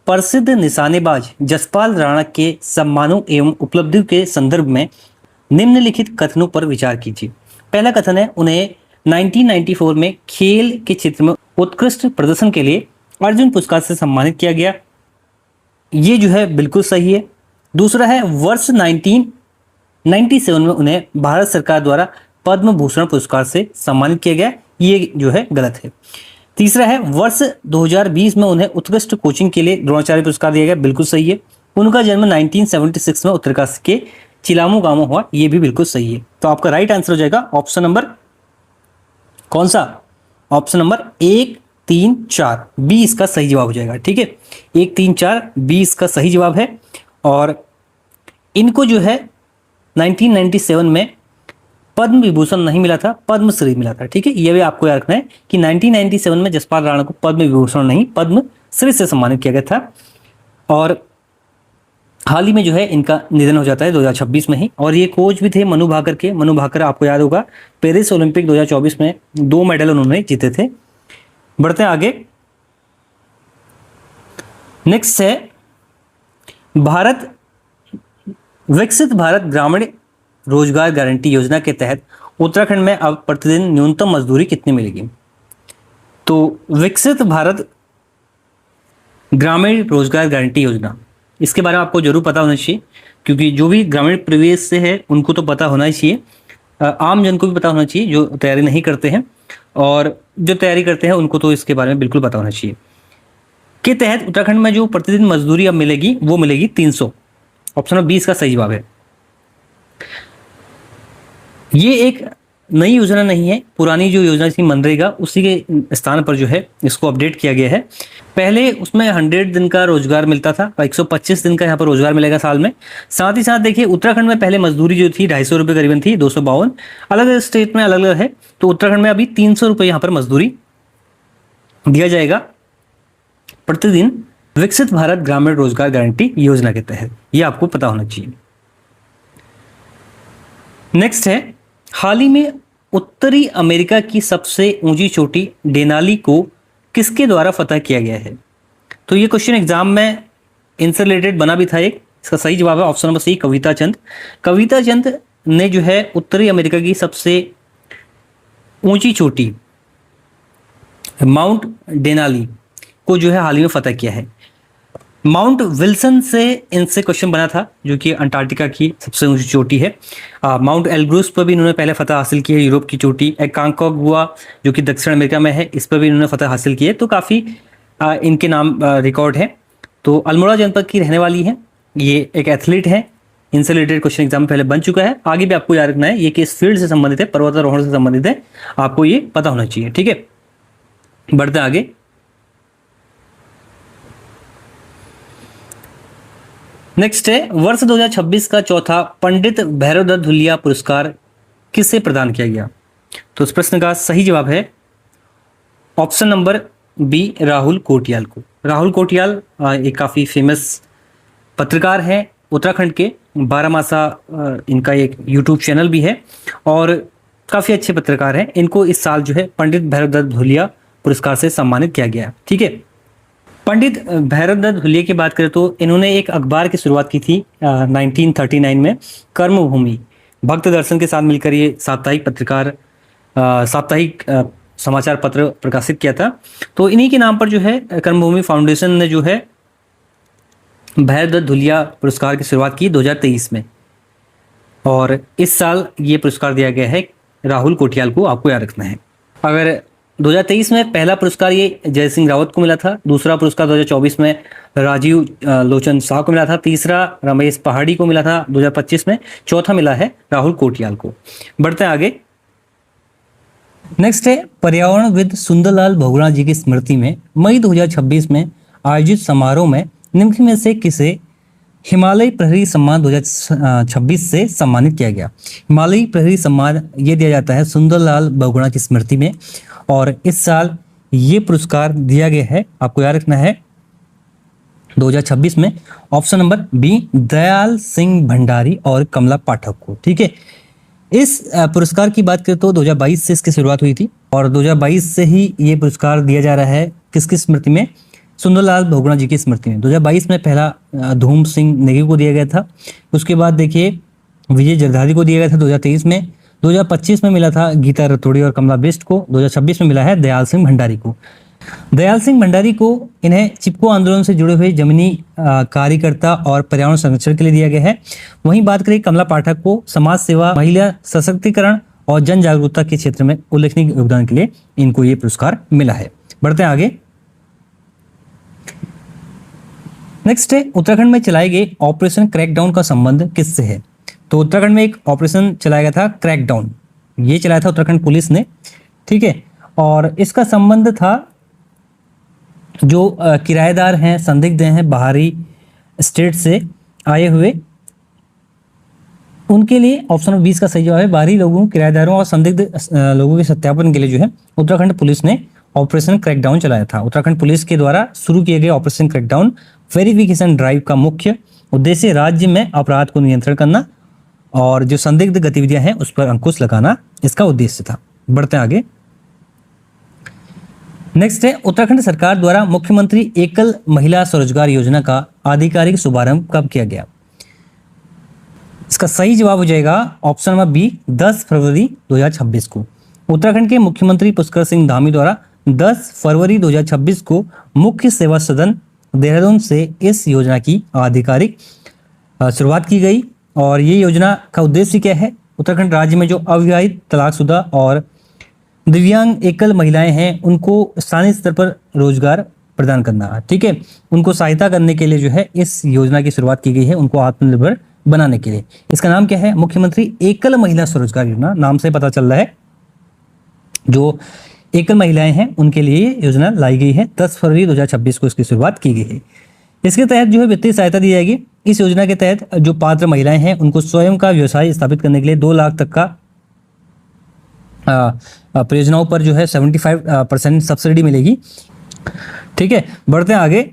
प्रसिद्ध निशानेबाज जसपाल राणा के सम्मानों एवं उपलब्धियों के संदर्भ में निम्नलिखित कथनों पर विचार कीजिए। पहला कथन है, उन्हें 1994 में खेल के क्षेत्र में उत्कृष्ट प्रदर्शन के लिए अर्जुन पुरस्कार से सम्मानित किया गया। ये जो है बिल्कुल सही है। दूसरा है, वर्ष 1997 में उन्हें भारत सरकार द्वारा पद्म भूषण पुरस्कार से सम्मानित किया गया। ये जो है गलत है। तीसरा है, वर्ष 2020 में उन्हें उत्कृष्ट कोचिंग के लिए द्रोणाचार्य पुरस्कार दिया गया। बिल्कुल सही है। उनका जन्म 1976 में उत्तरकाशी के चिलामू गांव में हुआ। ये भी बिल्कुल सही है। तो आपका राइट आंसर हो जाएगा ऑप्शन नंबर कौन सा? ऑप्शन नंबर 1, 3, 4 बी इसका सही जवाब हो जाएगा। ठीक है, 1, 3, 4 बी इसका सही जवाब है। और इनको जो है 1997 में पद्म विभूषण नहीं मिला था, पद्मश्री मिला था। ठीक है, ये भी आपको याद रखना है कि 1997 में जसपाल राणा को पद्म विभूषण नहीं पद्मश्री से सम्मानित किया गया था। और हाल ही में जो है इनका निधन हो जाता है 2026 में ही। और ये कोच भी थे मनु भाकर के। मनु भाकर आपको याद होगा, पेरिस ओलंपिक 2024 में 2 मेडल उन्होंने जीते थे। बढ़ते हैं आगे। नेक्स्ट है, विकसित भारत ग्रामीण रोजगार गारंटी योजना के तहत उत्तराखंड में अब प्रतिदिन न्यूनतम मजदूरी कितनी मिलेगी? तो विकसित भारत ग्रामीण रोजगार गारंटी योजना, इसके बारे में आपको जरूर पता होना चाहिए, क्योंकि जो भी ग्रामीण परिवेश से है उनको तो पता होना ही चाहिए, आम जन को भी पता होना चाहिए जो तैयारी नहीं करते हैं, और जो तैयारी करते हैं उनको तो इसके बारे में बिल्कुल पता होना चाहिए। के तहत उत्तराखंड में जो प्रतिदिन मजदूरी अब मिलेगी वो मिलेगी 300। ऑप्शन नंबर 20 का सही जवाब है। ये एक नई योजना नहीं है, पुरानी जो योजना थी मनरेगा उसी के स्थान पर जो है इसको अपडेट किया गया है। पहले उसमें 100 दिन का रोजगार मिलता था, 125 दिन का यहाँ पर रोजगार मिलेगा साल में। साथ ही साथ देखिए उत्तराखंड में पहले मजदूरी जो थी 250 रुपये करीबन थी, 252। अलग अलग स्टेट में अलग अलग है, तो उत्तराखंड में अभी 300 रुपये यहाँ पर मजदूरी दिया जाएगा प्रतिदिन, विकसित भारत ग्रामीण रोजगार गारंटी योजना के तहत। ये आपको पता होना चाहिए। नेक्स्ट है, हाल ही में उत्तरी अमेरिका की सबसे ऊंची चोटी डेनाली को किसके द्वारा फतह किया गया है? तो ये क्वेश्चन एग्जाम में इनसे रिलेटेड बना भी था एक। इसका सही जवाब है ऑप्शन नंबर सी, कविता चंद। कविता चंद ने जो है उत्तरी अमेरिका की सबसे ऊंची चोटी माउंट डेनाली को जो है हाल ही में फतह किया है। माउंट विल्सन से इनसे क्वेश्चन बना था, जो कि अंटार्कटिका की सबसे ऊंची चोटी है। माउंट एल्ब्रूस पर भी इन्होंने पहले फतह हासिल की है, यूरोप की चोटी। एकांकागुआ जो कि दक्षिण अमेरिका में है, इस पर भी इन्होंने फतह हासिल की है। तो काफ़ी इनके नाम रिकॉर्ड है। तो अल्मोड़ा जनपद की रहने वाली है, ये एक एथलीट है। इनसे रिलेटेड क्वेश्चन एग्जाम में पहले बन चुका है, आगे भी आपको याद रखना है। ये किस फील्ड से संबंधित है? पर्वतारोहण से संबंधित है, आपको ये पता होना चाहिए। ठीक है, बढ़ते आगे। नेक्स्ट है, वर्ष 2026 का चौथा पंडित भैरवदत्त धुलिया पुरस्कार किसे प्रदान किया गया? तो इस प्रश्न का सही जवाब है option number B, Rahul Kotiyal को। राहुल कोटियाल एक काफ़ी फेमस पत्रकार हैं उत्तराखंड के। 12 मासा इनका एक यूट्यूब चैनल भी है और काफ़ी अच्छे पत्रकार हैं। इनको इस साल जो है पंडित भैरवदत्त धुलिया पुरस्कार से सम्मानित किया गया। ठीक है, पंडित भैरवदत्त धुलिया की बात करें तो इन्होंने एक अखबार की शुरुआत की थी 1939 में, कर्मभूमि। भक्त दर्शन के साथ मिलकर ये साप्ताहिक समाचार पत्र प्रकाशित किया था। तो इन्हीं के नाम पर जो है कर्मभूमि फाउंडेशन ने जो है भैरवदत्त धुलिया पुरस्कार की शुरुआत की 2023 में, और इस साल ये पुरस्कार दिया गया है राहुल कोटियाल को, आपको याद रखना है। अगर 2023 में पहला पुरस्कार ये जय सिंह रावत को मिला था, दूसरा पुरस्कार 2024 में राजीव लोचन शाह को मिला था, तीसरा रमेश पहाड़ी को मिला था 2025 में, चौथा मिला है राहुल कोटियाल को। बढ़ते हैं आगे। नेक्स्ट है, पर्यावरणविद सुंदरलाल बहुगुणा जी की स्मृति में मई 2026 में आयोजित समारोह में निम्न में से किसे हिमालय प्रहरी सम्मान 2026 से सम्मानित किया गया? हिमालय प्रहरी सम्मान ये दिया जाता है सुंदरलाल बहुगुणा की स्मृति में, और इस साल ये पुरस्कार दिया गया है, आपको याद रखना है 2026 में, option number B, Dayal Singh Bhandari और कमला पाठक को। ठीक है, इस पुरस्कार की बात करें तो 2022 से इसकी शुरुआत हुई थी और 2022 से ही ये पुरस्कार दिया जा रहा है। किसकी स्मृति में? सुंदरलाल बहुगुणा जी की स्मृति में। 2022 में पहला धूम सिंह नेगी को दिया गया था, उसके बाद देखिए विजय जरधारी को दिया गया था 2023 में, 2025 में मिला था गीता रतोड़ी और कमला बिष्ट को, 2026 में मिला है दयाल सिंह भंडारी को। दयाल सिंह भंडारी को इन्हें चिपको आंदोलन से जुड़े हुए जमीनी कार्यकर्ता और पर्यावरण संरक्षण के लिए दिया गया है। वहीं बात करें कमला पाठक को, समाज सेवा, महिला सशक्तिकरण और जन जागरूकता के क्षेत्र में उल्लेखनीय योगदान के लिए इनको ये पुरस्कार मिला है। बढ़ते हैं आगे। नेक्स्ट है, उत्तराखंड में चलाए गए ऑपरेशन क्रैकडाउन का संबंध किससे है? तो उत्तराखंड में एक ऑपरेशन चलाया गया था क्रैकडाउन, ये चलाया था उत्तराखंड पुलिस ने। ठीक है, और इसका संबंध था जो किराएदार हैं, संदिग्ध हैं बाहरी स्टेट से आए हुए, उनके लिए ऑप्शन नंबर 20 का सही जवाब है। बाहरी लोगों, किराएदारों और संदिग्ध लोगों के सत्यापन के लिए जो है उत्तराखंड पुलिस ने ऑपरेशन क्रैकडाउन चलाया था। उत्तराखंड पुलिस के द्वारा शुरू किए गए ऑपरेशन क्रैकडाउन वेरिफिकेशन ड्राइव का मुख्य उद्देश्य राज्य में अपराध को नियंत्रण करना और जो संदिग्ध गतिविधियां हैं उस पर अंकुश लगाना इसका उद्देश्य था। बढ़ते आगे। नेक्स्ट है, उत्तराखंड सरकार द्वारा मुख्यमंत्री एकल महिला स्वरोजगार योजना का आधिकारिक शुभारंभ कब किया गया? इसका सही जवाब हो जाएगा ऑप्शन नंबर बी, 10 फरवरी 2026 को। उत्तराखंड के मुख्यमंत्री पुष्कर सिंह धामी द्वारा 10 फरवरी 2026 को मुख्य सेवा सदन देहरादून से इस योजना की आधिकारिक शुरुआत की गई। और ये योजना का उद्देश्य क्या है? उत्तराखंड राज्य में जो अविवाहित, तलाकशुदा और दिव्यांग एकल महिलाएं हैं उनको स्थानीय स्तर पर रोजगार प्रदान करना। ठीक है, उनको सहायता करने के लिए जो है इस योजना की शुरुआत की गई है, उनको आत्मनिर्भर बनाने के लिए। इसका नाम क्या है? मुख्यमंत्री एकल महिला स्वरोजगार योजना। नाम से पता चल रहा है जो एकल महिलाएं हैं उनके लिए योजना लाई गई है। 10 फरवरी 2026 को इसकी शुरुआत की गई है। इसके तहत जो है वित्तीय सहायता दी जाएगी। इस योजना के तहत जो पात्र महिलाएं हैं उनको स्वयं का व्यवसाय स्थापित करने के लिए 2 लाख तक का परियोजनाओं पर जो है 75% सब्सिडी मिलेगी। ठीक है, बढ़ते हैं आगे।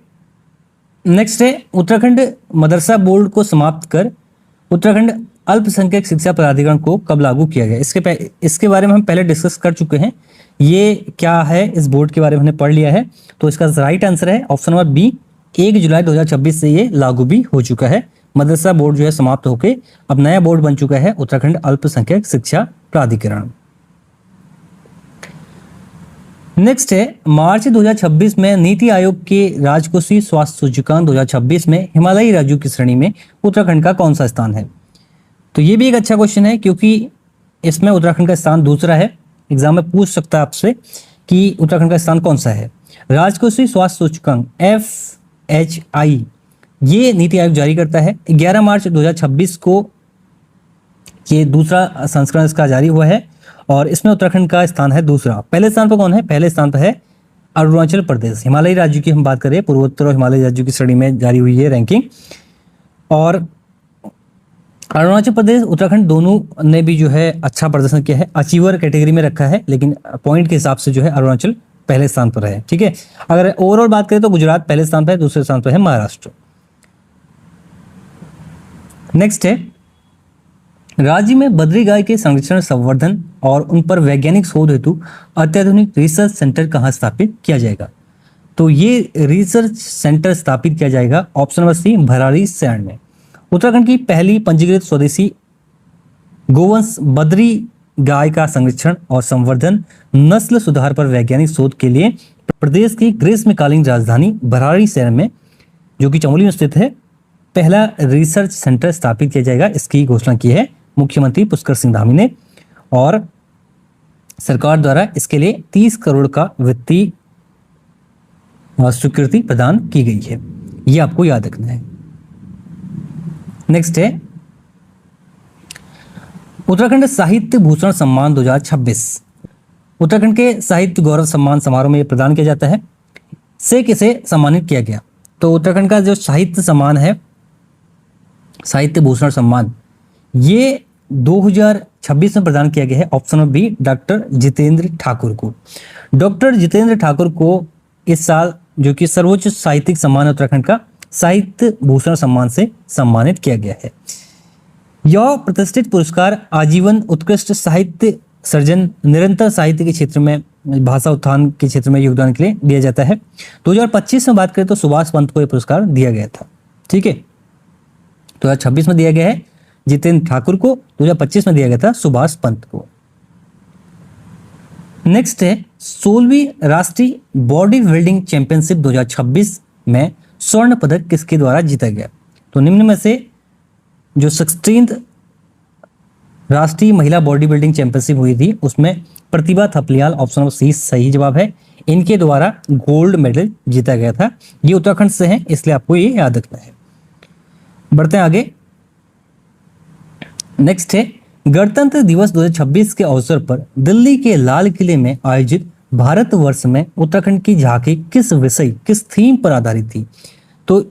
नेक्स्ट है, उत्तराखंड मदरसा बोर्ड को समाप्त कर उत्तराखंड अल्पसंख्यक शिक्षा प्राधिकरण को कब लागू किया गया? इसके बारे में हम पहले डिस्कस कर चुके हैं। ये क्या है, इस बोर्ड के बारे में हमने पढ़ लिया है। तो इसका राइट आंसर है ऑप्शन नंबर बी, 1 जुलाई 2026 से ये लागू भी हो चुका है। मदरसा बोर्ड जो है समाप्त होकर अब नया बोर्ड बन चुका है उत्तराखंड अल्पसंख्यक शिक्षा प्राधिकरण। नेक्स्ट है, मार्च 2026 में नीति आयोग के राजकोषीय स्वास्थ्य सूचकांक 2026 में हिमालयी राज्यों की श्रेणी में उत्तराखंड का कौन सा स्थान है? तो ये भी एक अच्छा क्वेश्चन है, क्योंकि इसमें उत्तराखंड का स्थान दूसरा है। एग्जाम में पूछ सकता है आपसे कि उत्तराखंड का स्थान कौन सा है। राजकोषीय स्वास्थ्य सूचकांक FHI ये नीति आयोग जारी करता है। 11 मार्च 2026 को ये दूसरा संस्करण इसका जारी हुआ है और इसमें उत्तराखंड का स्थान है दूसरा। पहले स्थान पर कौन है? पहले स्थान पर है अरुणाचल प्रदेश। हिमालयी राज्यों की हम बात करें, पूर्वोत्तर और हिमालयी राज्यों की श्रेणी में जारी हुई है रैंकिंग। और अरुणाचल प्रदेश उत्तराखंड दोनों ने भी जो है अच्छा प्रदर्शन किया है, अचीवर कैटेगरी में रखा है, लेकिन पॉइंट के हिसाब से जो है अरुणाचल पहले स्थान पर है। ठीक है, अगर ओवरऑल बात करें तो गुजरात पहले स्थान पर है, दूसरे स्थान पर है महाराष्ट्र। नेक्स्ट है, राज्य में बद्री गाय के संरक्षण, संवर्धन और उन पर वैज्ञानिक शोध हेतु अत्याधुनिक रिसर्च सेंटर कहाँ स्थापित किया जाएगा? तो ये रिसर्च सेंटर स्थापित किया जाएगा ऑप्शन नंबर सी, भराड़ी शहर में। उत्तराखंड की पहली पंजीकृत स्वदेशी गोवंश बद्री गाय का संरक्षण और संवर्धन, नस्ल सुधार पर वैज्ञानिक शोध के लिए प्रदेश की ग्रीष्मकालीन राजधानी भराड़ी शहर में, जो कि चमोली में स्थित है, पहला रिसर्च सेंटर स्थापित किया जाएगा। इसकी घोषणा की है मुख्यमंत्री पुष्कर सिंह धामी ने और सरकार द्वारा इसके लिए 30 करोड़ का वित्तीय स्वीकृति प्रदान की गई है। ये आपको याद रखना है। नेक्स्ट है, उत्तराखंड साहित्य भूषण सम्मान 2026। उत्तराखंड के साहित्य गौरव सम्मान समारोह में प्रदान किया जाता है। से किसे सम्मानित किया गया? तो उत्तराखंड का जो साहित्य सम्मान है, साहित्य भूषण सम्मान, ये 2026 में प्रदान किया गया है। Option number B, doctor Jitendra Thakur को। डॉक्टर जितेंद्र ठाकुर को इस साल जो कि सर्वोच्च साहित्यिक सम्मान है उत्तराखंड का, साहित्य भूषण सम्मान से सम्मानित किया गया है। यह प्रतिष्ठित पुरस्कार आजीवन उत्कृष्ट साहित्य सर्जन, निरंतर साहित्य के क्षेत्र में, भाषा उत्थान के क्षेत्र में योगदान के लिए दिया जाता है। 2025 में बात करें तो सुभाष पंत को यह पुरस्कार दिया गया था। ठीक है, 2026 में दिया गया है जितेंद्र ठाकुर को, 2025 में दिया गया था सुभाष पंत को। नेक्स्ट है, 16वीं राष्ट्रीय बॉडी बिल्डिंग चैंपियनशिप 2026 में स्वर्ण पदक किसके द्वारा जीता गया? तो निम्न में से जो 16th राष्ट्रीय महिला बॉडी बिल्डिंग चैंपियनशिप हुई थी उसमें प्रतिभा थपलियाल, ऑप्शन नंबर सी सही जवाब है, इनके द्वारा गोल्ड मेडल जीता गया था। ये उत्तराखंड से है, इसलिए आपको ये याद रखना है। बढ़ते हैं आगे। नेक्स्ट है, गणतंत्र दिवस 2026 के अवसर पर दिल्ली के लाल किले में आयोजित भारतवर्ष में उत्तराखंड की झांकी किस विषय, किस थीम पर आधारित थी? तो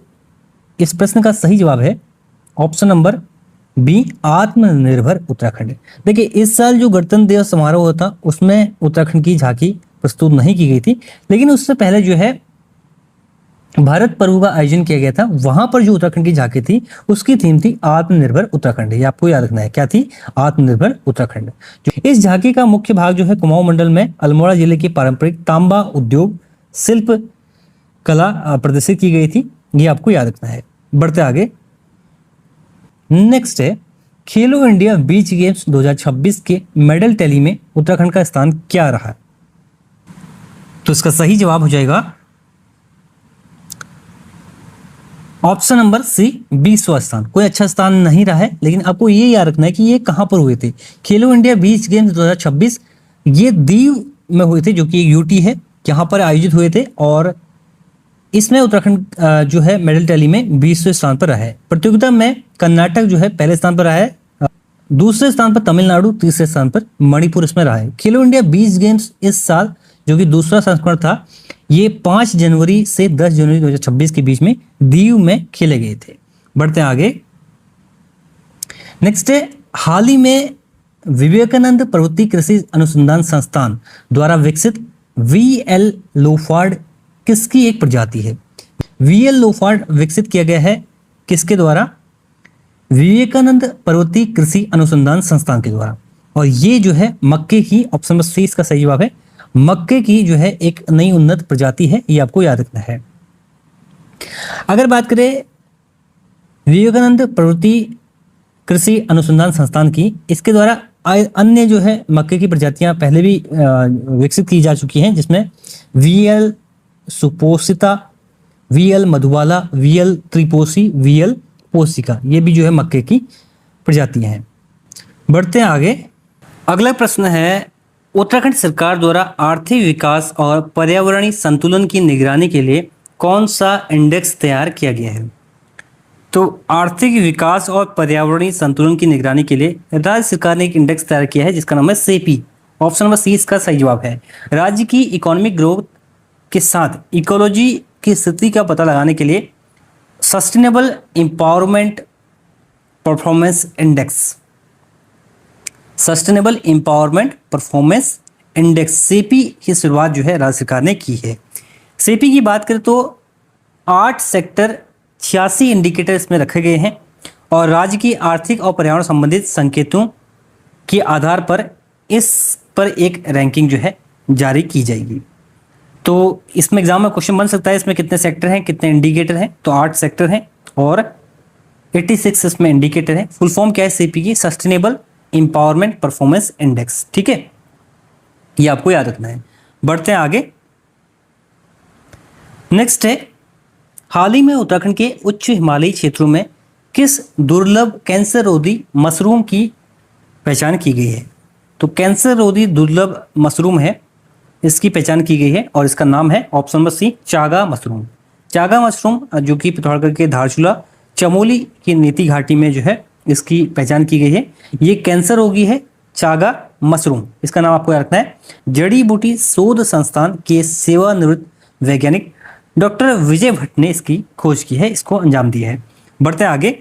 इस प्रश्न का सही जवाब है ऑप्शन नंबर बी, आत्मनिर्भर उत्तराखंड। देखिए, इस साल जो गणतंत्र दिवस समारोह हुआ था उसमें उत्तराखंड की झांकी प्रस्तुत नहीं की गई थी, लेकिन उससे पहले जो है भारत पर्व का आयोजन किया गया था। वहां पर जो उत्तराखंड की झांकी थी उसकी थीम थी आत्मनिर्भर उत्तराखंड। ये आपको याद रखना है, क्या थी? आत्मनिर्भर उत्तराखंड। जो इस झांकी का मुख्य भाग जो है कुमाऊं मंडल में अल्मोड़ा जिले की पारंपरिक तांबा उद्योग शिल्प कला प्रदर्शित की गई थी। ये आपको याद रखना है। बढ़ते आगे। नेक्स्ट है, खेलो इंडिया बीच गेम्स 2026 के मेडल टैली में उत्तराखंड का स्थान क्या रहा? तो इसका सही जवाब हो जाएगा ऑप्शन नंबर सी, 20वां स्थान। कोई अच्छा स्थान नहीं रहा है, लेकिन आपको ये याद रखना है कि ये कहां पर हुए थे। खेलो इंडिया बीच गेम्स 2026 ये दीव में हुए थे, जो कि यूटी है, यहाँ पर आयोजित हुए थे और इसमें उत्तराखंड जो है मेडल टैली में 20वें स्थान पर रहा है। प्रतियोगिता में कर्नाटक जो है पहले स्थान पर रहा है, दूसरे स्थान पर तमिलनाडु, तीसरे स्थान पर मणिपुर इसमें रहा है। खेलो इंडिया बीच गेम्स इस साल जो कि दूसरा संस्करण था, ये 5 जनवरी से 10 जनवरी 2026 के बीच में दीव में खेले गए थे। बढ़ते हैं आगे। नेक्स्ट है, हाल ही में विवेकानंद प्रवृत्ति कृषि अनुसंधान संस्थान द्वारा विकसित वीएल लोफार्ड किसकी एक प्रजाति है? वीएल लोफार्ड विकसित किया गया है किसके द्वारा? विवेकानंद पर्वतीय कृषि अनुसंधान संस्थान के द्वारा। और ये जो है मक्के की, ऑप्शन नंबर सी इसका सही जवाब है, मक्के की जो है एक नई उन्नत प्रजाति है, ये आपको याद रखना है। अगर बात करें विवेकानंद पर्वतीय कृषि अनुसंधान संस्थान की, इसके द्वारा अन्य जो है मक्के की प्रजातियां पहले भी विकसित की जा चुकी हैं, जिसमें वीएल सुपोसिता, वीएल मधुबाला, वीएल त्रिपोसी, वीएल पोसिका, ये भी जो है मक्के की प्रजातियां हैं। बढ़ते हैं आगे। अगला प्रश्न है, उत्तराखंड सरकार द्वारा आर्थिक विकास और पर्यावरणीय संतुलन की निगरानी के लिए कौन सा इंडेक्स तैयार किया गया है? तो आर्थिक विकास और पर्यावरणीय संतुलन की निगरानी के लिए राज्य सरकार ने एक इंडेक्स तैयार किया है, जिसका नाम है सेपी। ऑप्शन नंबर सी इसका सही जवाब है। राज्य की इकोनॉमिक ग्रोथ के साथ इकोलॉजी की स्थिति का पता लगाने के लिए sustainable empowerment performance index, sustainable empowerment performance index CP की शुरुआत जो है राज्य सरकार ने की है। सेपी की बात करें तो 8 सेक्टर 86 इंडिकेटर इसमें रखे गए हैं और राज्य की आर्थिक और पर्यावरण संबंधित संकेतों के आधार पर इस पर एक रैंकिंग जो है जारी की जाएगी। तो इसमें एग्जाम में क्वेश्चन बन सकता है, इसमें कितने सेक्टर हैं, कितने इंडिकेटर हैं? तो 8 सेक्टर हैं और 86 इसमें इंडिकेटर है। फुल फॉर्म क्या है सीपी की? Sustainable empowerment performance index. ठीक है, ये आपको याद रखना है। बढ़ते हैं आगे। नेक्स्ट है, हाल ही में उत्तराखंड के उच्च हिमालयी क्षेत्रों में किस दुर्लभ कैंसर रोधी मशरूम की पहचान की गई है? तो कैंसर रोधी दुर्लभ मशरूम है, इसकी पहचान की गई है और इसका नाम है option number C chaga mushroom. Chaga mushroom जो कि पिथौरागढ़ के धारचूला चमोली की नीति घाटी में जो है इसकी पहचान की गई है। ये कैंसर रोगी है चागा मशरूम, इसका नाम आपको याद रखना है। जड़ी बूटी शोध संस्थान के सेवानिवृत्त वैज्ञानिक डॉक्टर विजय भट्ट ने इसकी खोज की है, इसको अंजाम दिया है। बढ़ते आगे।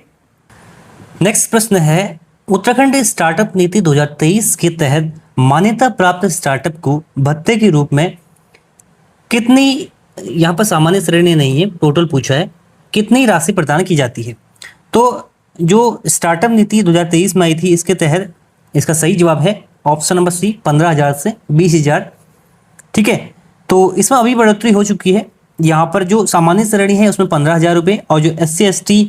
नेक्स्ट प्रश्न है, उत्तराखंड स्टार्टअप नीति 2023 के तहत मान्यता प्राप्त स्टार्टअप को भत्ते के रूप में कितनी, यहाँ पर सामान्य श्रेणी नहीं है, टोटल पूछा है, कितनी राशि प्रदान की जाती है? तो जो स्टार्टअप नीति 2023 में आई थी, इसके तहत इसका सही जवाब है ऑप्शन नंबर सी 15,000 से 20,000। ठीक है, तो इसमें अभी बढ़ोतरी हो चुकी है। यहाँ पर जो सामान्य श्रेणी है उसमें 15,000 रुपये और जो SC ST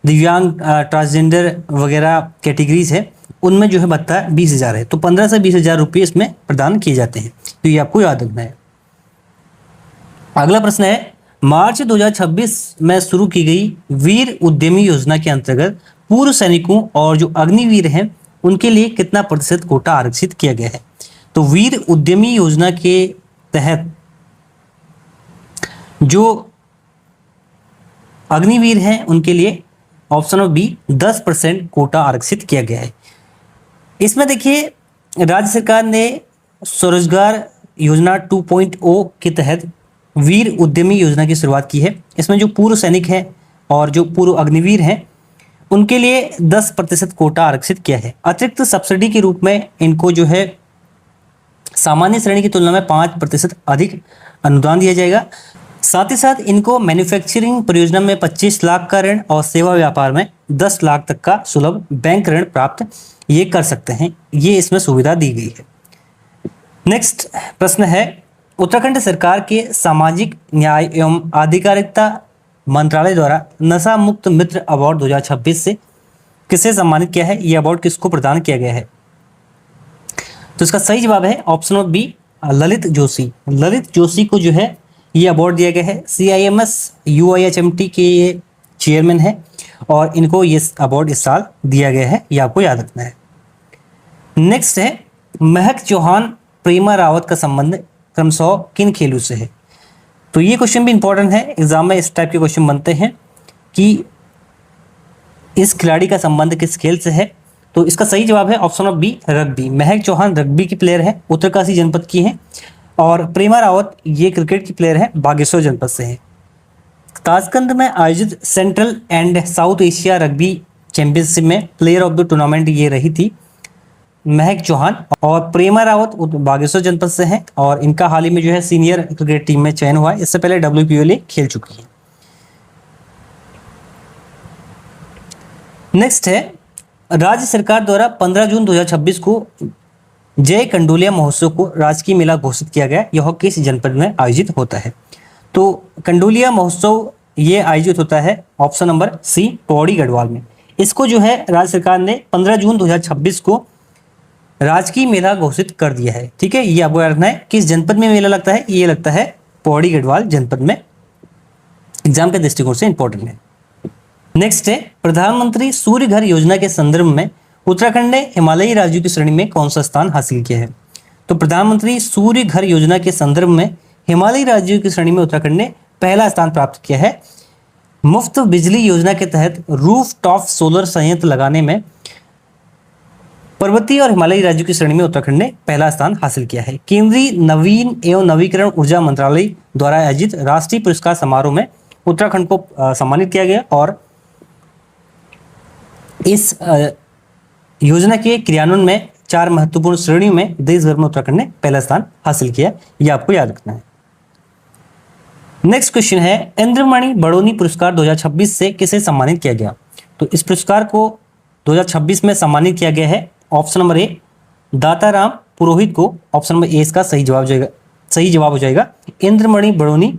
दिव्यांग ट्रांसजेंडर वगैरह कैटेगरीज है उनमें जो है भत्ता 20,000 है। तो 15 से 20,000 रुपये इसमें प्रदान किए जाते हैं, तो ये आपको याद रखना है। अगला प्रश्न है, मार्च 2026 में शुरू की गई वीर उद्यमी योजना के अंतर्गत पूर्व सैनिकों और जो अग्निवीर हैं उनके लिए कितना प्रतिशत कोटा आरक्षित किया गया है? तो वीर उद्यमी योजना के तहत जो अग्निवीर हैं उनके लिए ऑप्शन ऑफ बी 10% कोटा आरक्षित किया गया है। इसमें देखिए राज्य सरकार ने स्वरोजगार योजना 2.0 के तहत वीर उद्यमी योजना की शुरुआत की है। इसमें जो पूर्व सैनिक हैं और जो पूर्व अग्निवीर हैं उनके लिए 10% कोटा आरक्षित किया है। अतिरिक्त सब्सिडी के रूप में इनको जो है सामान्य श्रेणी की तुलना में 5% अधिक अनुदान दिया जाएगा। साथ ही साथ इनको मैन्युफैक्चरिंग परियोजना में 25 लाख का ऋण और सेवा व्यापार में 10 लाख तक का सुलभ बैंक ऋण प्राप्त ये कर सकते हैं, ये इसमें सुविधा दी गई है। नेक्स्ट प्रश्न है, उत्तराखंड सरकार के सामाजिक न्याय एवं आधिकारिकता मंत्रालय द्वारा नशा मुक्त मित्र अवार्ड 2026 से किसे सम्मानित किया है? ये अवार्ड किसको प्रदान किया गया है? तो इसका सही जवाब है option of B Lalit Joshi. Lalit Joshi को जो है ये अवार्ड दिया गया है। CIMS UIHMT के ये चेयरमैन है और इनको ये अवार्ड इस साल दिया गया है, ये आपको याद रखना है। नेक्स्ट है, महक चौहान प्रेमा रावत का संबंध क्रमशः किन खेलों से है? तो ये क्वेश्चन भी इंपॉर्टेंट है, एग्जाम में इस टाइप के क्वेश्चन बनते हैं कि इस खिलाड़ी का संबंध किस खेल से है। तो इसका सही जवाब है option of B rugby. Mahak Chauhan rugby की प्लेयर है, उत्तरकाशी जनपद की है और प्रेमा रावत ये क्रिकेट की प्लेयर है, बागेश्वर जनपद से है। ताशकंद में आयोजित central and south Asia rugby championship में प्लेयर ऑफ द टूर्नामेंट ये रही थी महक चौहान और प्रेमा रावत बागेश्वर जनपद से हैं और इनका हाल ही में जो है सीनियर क्रिकेट टीम में चयन हुआ है। इससे पहले WPL खेल चुकी है। नेक्स्ट है, राज्य सरकार द्वारा 15 जून 2026 को जय कंडोलिया महोत्सव को राजकीय मेला घोषित किया गया। यह किस जनपद में आयोजित होता है? तो कंडोलिया महोत्सव ये आयोजित होता है option number C, Pauri Garhwal में। इसको जो है राज्य सरकार ने 15 जून 2026 को राजकीय मेला घोषित कर दिया है। ठीक है, ये आपको याद रखना है। किस जनपद में मेला लगता है? ये लगता है पौड़ी गढ़वाल जनपद में। एग्जाम के दृष्टिकोण से इंपॉर्टेंट है। नेक्स्ट है, प्रधानमंत्री सूर्य घर योजना के संदर्भ में उत्तराखंड ने हिमालयी राज्यों की श्रेणी में कौन सा स्थान हासिल किया है? तो प्रधानमंत्री सूर्य घर योजना के संदर्भ में हिमालयी राज्यों की श्रेणी में उत्तराखंड ने पहला स्थान प्राप्त किया है। मुफ्त बिजली योजना के तहत रूफ टॉप सोलर संयंत्र लगाने में पर्वतीय और हिमालयी राज्यों की श्रेणी में उत्तराखंड ने पहला स्थान हासिल किया है। केंद्रीय नवीन एवं नवीकरण ऊर्जा मंत्रालय द्वारा आयोजित राष्ट्रीय पुरस्कार समारोह में उत्तराखंड को सम्मानित किया गया और इस योजना के क्रियान्वयन में 4 महत्वपूर्ण श्रेणियों में देश भर में उत्तराखंड ने पहला स्थान हासिल किया। यह आपको याद रखना है। नेक्स्ट क्वेश्चन है, इंद्रमणि बड़ोनी पुरस्कार 2026 से किसे सम्मानित किया गया? तो इस पुरस्कार को 2026 में सम्मानित किया गया है ऑप्शन नंबर ए, दाताराम पुरोहित को। ऑप्शन नंबर ए इसका सही जवाब हो जाएगा इंद्रमणि बड़ोनी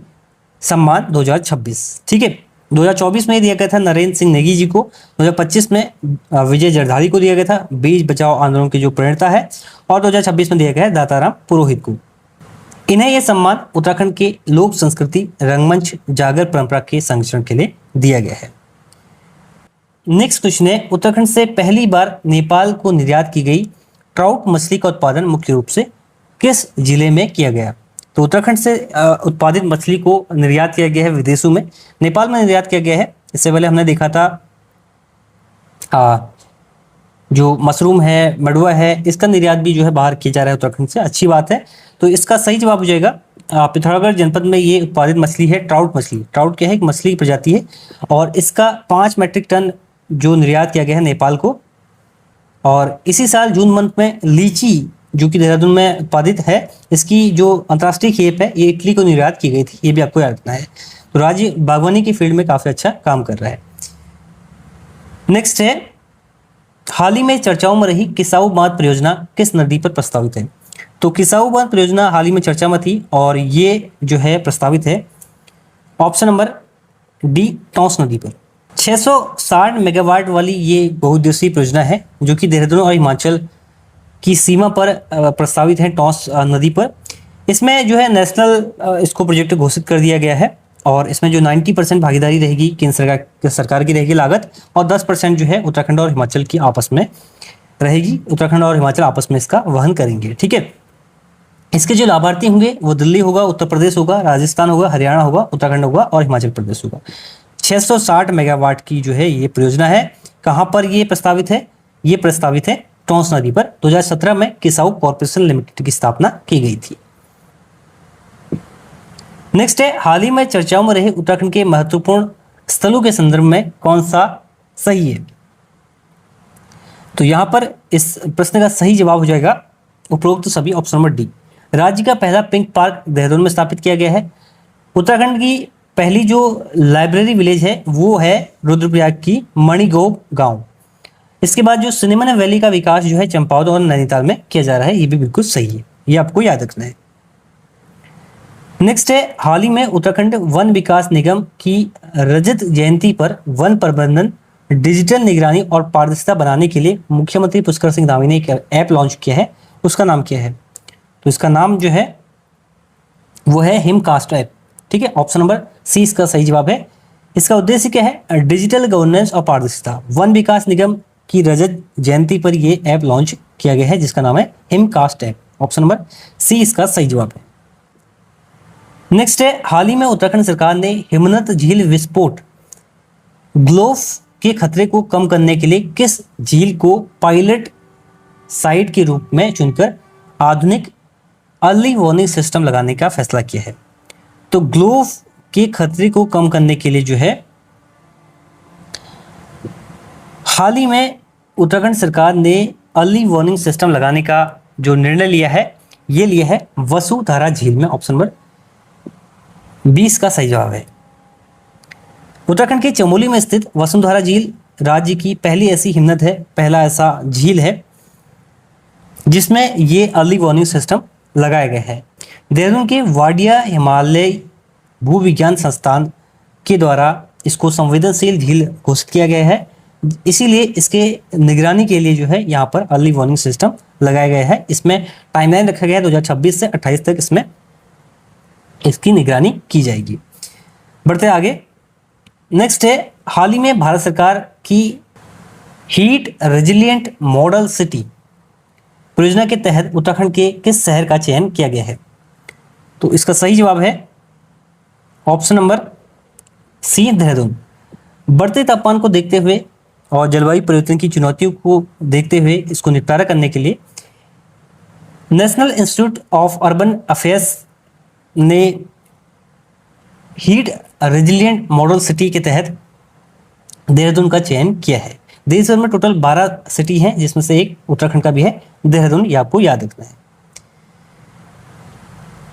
सम्मान 2026। ठीक है, 2024 में दिया गया था नरेंद्र सिंह नेगी जी को, 2025 में विजय जरधारी को दिया गया था, बीज बचाओ आंदोलन की जो प्रेरणा है, और 2026 में दिया गया है दाताराम पुरोहित को। इन्हें यह सम्मान उत्तराखंड के लोक संस्कृति, रंगमंच, जागर परंपरा के संरक्षण के लिए दिया गया है। नेक्स्ट क्वेश्चन है, उत्तराखंड से पहली बार नेपाल को निर्यात की गई ट्राउट मछली का उत्पादन मुख्य रूप से किस जिले में किया गया? तो उत्तराखंड से उत्पादित मछली को निर्यात किया गया है विदेशों में, नेपाल में निर्यात किया गया है। इससे पहले हमने देखा था जो मशरूम है, मडुआ है, इसका निर्यात भी जो है बाहर किया जा रहा है उत्तराखंड से। अच्छी बात है। तो इसका सही जवाब हो जाएगा पिथौरागढ़ जनपद में ये उत्पादित मछली है ट्राउट मछली। ट्राउट क्या है? एक मछली की प्रजाति है और इसका 5 मीट्रिक टन जो निर्यात किया गया है नेपाल को। और इसी साल जून मंथ में लीची जो कि देहरादून में उत्पादित है, इसकी जो अंतर्राष्ट्रीय खेप है ये इटली को निर्यात की गई थी। ये भी आपको याद रखना है। तो राज्य बागवानी की फील्ड में काफी अच्छा काम कर रहा है। नेक्स्ट है, हाल ही में चर्चाओं में रही किसाऊ बांध परियोजना किस नदी पर प्रस्तावित है? तो किसाऊ बांध परियोजना हाल ही में चर्चा में थी और ये जो है प्रस्तावित है ऑप्शन नंबर डी, टॉन्स नदी पर। 660 मेगावाट वाली ये बहुउद्देशीय परियोजना है जो कि देहरादून और हिमाचल की सीमा पर प्रस्तावित है टॉन्स नदी पर। इसमें जो है नेशनल इसको प्रोजेक्ट घोषित कर दिया गया है और इसमें जो 90% भागीदारी रहेगी केंद्र सरकार की रहेगी लागत, और 10% जो है उत्तराखंड और हिमाचल की आपस में रहेगी। उत्तराखंड और हिमाचल आपस में इसका वहन करेंगे। ठीक है, इसके जो लाभार्थी होंगे वो दिल्ली होगा, उत्तर प्रदेश होगा, राजस्थान होगा, हरियाणा होगा, उत्तराखंड होगा और हिमाचल प्रदेश होगा। 660 मेगावाट की जो है ये परियोजना है। कहाँ पर ये प्रस्तावित है? ये प्रस्तावित है टॉन्स नदी पर। 2017 में किसाऊ कॉर्पोरेशन लिमिटेड की स्थापना की गई थी। नेक्स्ट है, हाल ही में चर्चाओं में रहे उत्तराखंड के महत्वपूर्ण स्थलों के संदर्भ में कौन सा सही है? तो यहां पर इस प्रश्न का सही जवाब हो जाएगा उपरोक्त सभी ऑप्शन नंबर डी। राज्य का पहला पिंक पार्क देहरादून में स्थापित किया गया है। उत्तराखंड की पहली जो लाइब्रेरी विलेज है वो है रुद्रप्रयाग की मणिगोग गांव। इसके बाद जो सिनेमन वैली का विकास जो है चंपावत और नैनीताल में किया जा रहा है, ये भी बिल्कुल सही है। ये आपको याद रखना है। नेक्स्ट है, हाल ही में उत्तराखंड वन विकास निगम की रजत जयंती पर वन प्रबंधन, डिजिटल निगरानी और पारदर्शिता बनाने के लिए मुख्यमंत्री पुष्कर सिंह धामी ने एक ऐप लॉन्च किया है। उसका नाम क्या है? तो इसका नाम जो है वो है हिमकास्ट ऐप। ठीक है, ऑप्शन नंबर सी इसका सही जवाब है। इसका उद्देश्य क्या है? डिजिटल गवर्नेंस और पारदर्शिता। वन विकास निगम की रजत जयंती पर यह ऐप लॉन्च किया गया है जिसका नाम है हिमकास्ट ऐप। ऑप्शन नंबर सी इसका सही जवाब है। नेक्स्ट है, हाल ही में उत्तराखंड सरकार ने हिमनद झील विस्फोट ग्लोफ के खतरे को कम करने के लिए किस झील को पायलट साइट के रूप में चुनकर आधुनिक अर्ली वार्निंग सिस्टम लगाने का फैसला किया है? तो ग्लोफ के खतरे को कम करने के लिए जो है हाल ही में उत्तराखंड सरकार ने अर्ली वार्निंग सिस्टम लगाने का जो निर्णय लिया है ये लिया है वसुधारा झील में। ऑप्शन नंबर 20 का सही जवाब है। उत्तराखंड के चमोली में स्थित वसुधारा झील राज्य की पहली ऐसी हिमनद है, पहला ऐसा झील है जिसमें ये अर्ली वार्निंग सिस्टम लगाया गया है। देहरादून के वाडिया हिमालय भूविज्ञान संस्थान के द्वारा इसको संवेदनशील झील घोषित किया गया है, इसीलिए इसके निगरानी के लिए जो है यहाँ पर अर्ली वार्निंग सिस्टम लगाया गया है। इसमें टाइमलाइन रखा गया है 2026 से 28 तक इसमें इसकी निगरानी की जाएगी। बढ़ते आगे, नेक्स्ट है, हाल ही में भारत सरकार की हीट रेजिलिएंट मॉडल सिटी परियोजना के तहत उत्तराखंड के किस शहर का चयन किया गया है? तो इसका सही जवाब है ऑप्शन नंबर सी, देहरादून। बढ़ते तापमान को देखते हुए और जलवायु परिवर्तन की चुनौतियों को देखते हुए इसको निपटारा करने के लिए national institute of urban affairs ने हीट रेजिलिएंट मॉडल सिटी के तहत देहरादून का चयन किया है। देश भर में टोटल 12 सिटी हैं, जिसमें से एक उत्तराखंड का भी है, देहरादून, ये आपको याद रखना है।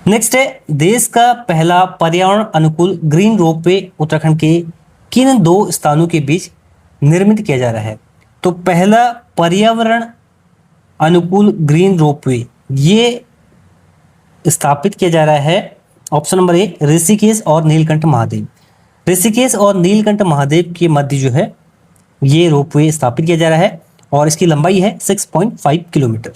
नेक्स्ट है, देश का पहला पर्यावरण अनुकूल ग्रीन रोपवे उत्तराखंड के किन 2 स्थानों के बीच निर्मित किया जा रहा है? तो पहला पर्यावरण अनुकूल ग्रीन रोपवे ये स्थापित किया जा रहा है, ऑप्शन नंबर ए, ऋषिकेश और नीलकंठ महादेव। ऋषिकेश और नीलकंठ महादेव के मध्य जो है ये रोपवे स्थापित किया जा रहा है और इसकी लंबाई है 6.5 किलोमीटर।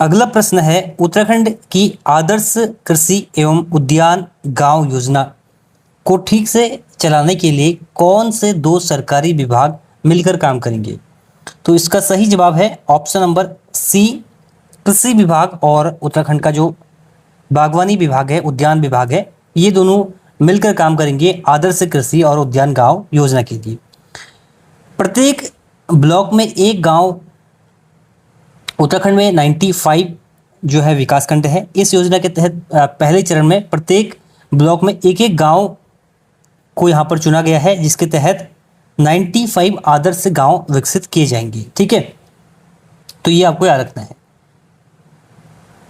अगला प्रश्न है, उत्तराखंड की आदर्श कृषि एवं उद्यान गांव योजना को ठीक से चलाने के लिए कौन से 2 सरकारी विभाग मिलकर काम करेंगे? तो इसका सही जवाब है ऑप्शन नंबर सी, कृषि विभाग और उत्तराखंड का जो बागवानी विभाग है, उद्यान विभाग है, ये दोनों मिलकर काम करेंगे आदर्श कृषि और उद्यान गांव योजना के लिए। प्रत्येक ब्लॉक में एक गांव, उत्तराखंड में 95 जो है विकासखंड है। इस योजना के तहत पहले चरण में प्रत्येक ब्लॉक में एक एक गांव को यहाँ पर चुना गया है, जिसके तहत 95 आदर्श गांव विकसित किए जाएंगे। ठीक है, तो ये आपको याद रखना है।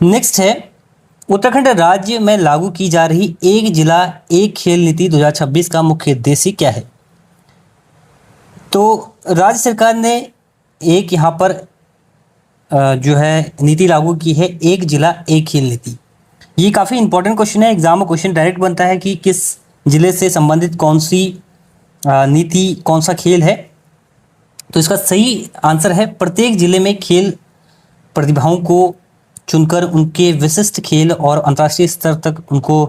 नेक्स्ट है, उत्तराखंड राज्य में लागू की जा रही एक जिला एक खेल नीति 2026 का मुख्य उद्देश्य क्या है? तो राज्य सरकार ने एक यहाँ पर जो है नीति लागू की है, एक जिला एक खेल नीति। ये काफ़ी इंपॉर्टेंट क्वेश्चन है, एग्जाम में क्वेश्चन डायरेक्ट बनता है कि किस जिले से संबंधित कौन सी नीति, कौन सा खेल है। तो इसका सही आंसर है प्रत्येक जिले में खेल प्रतिभाओं को चुनकर उनके विशिष्ट खेल और अंतर्राष्ट्रीय स्तर तक उनको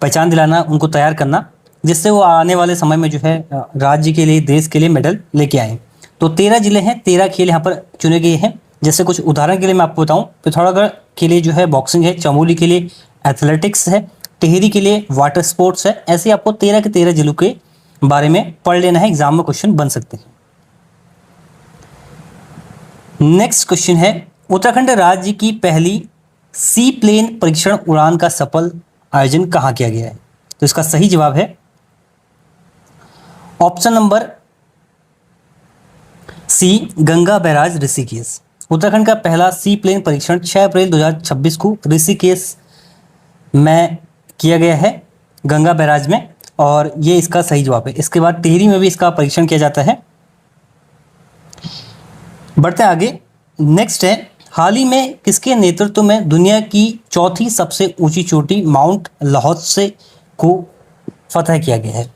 पहचान दिलाना, उनको तैयार करना, जिससे वो आने वाले समय में जो है राज्य के लिए, देश के लिए मेडल लेके आए। तो 13 जिले हैं, 13 खेल यहाँ पर चुने गए हैं। जैसे कुछ उदाहरण के लिए मैं आपको बताऊं, पिथौरागढ़ के लिए जो है बॉक्सिंग है, चमोली के लिए एथलेटिक्स है, टिहरी के लिए वाटर स्पोर्ट्स है। ऐसे आपको 13 के 13 जिलों के बारे में पढ़ लेना है, एग्जाम में क्वेश्चन बन सकते हैं। नेक्स्ट क्वेश्चन है, उत्तराखंड राज्य की पहली सी प्लेन परीक्षण उड़ान का सफल आयोजन कहाँ किया गया है? तो इसका सही जवाब है option number C, Ganga barrage Rishikesh. Uttarakhand का पहला सी प्लेन परीक्षण 6 अप्रैल 2026 को ऋषिकेश में किया गया है, गंगा बैराज में, और ये इसका सही जवाब है। इसके बाद टिहरी में भी इसका परीक्षण किया जाता है। बढ़ते आगे, नेक्स्ट है, हाल ही में किसके नेतृत्व में दुनिया की चौथी सबसे ऊंची चोटी माउंट लाहौसे को फतह किया गया है?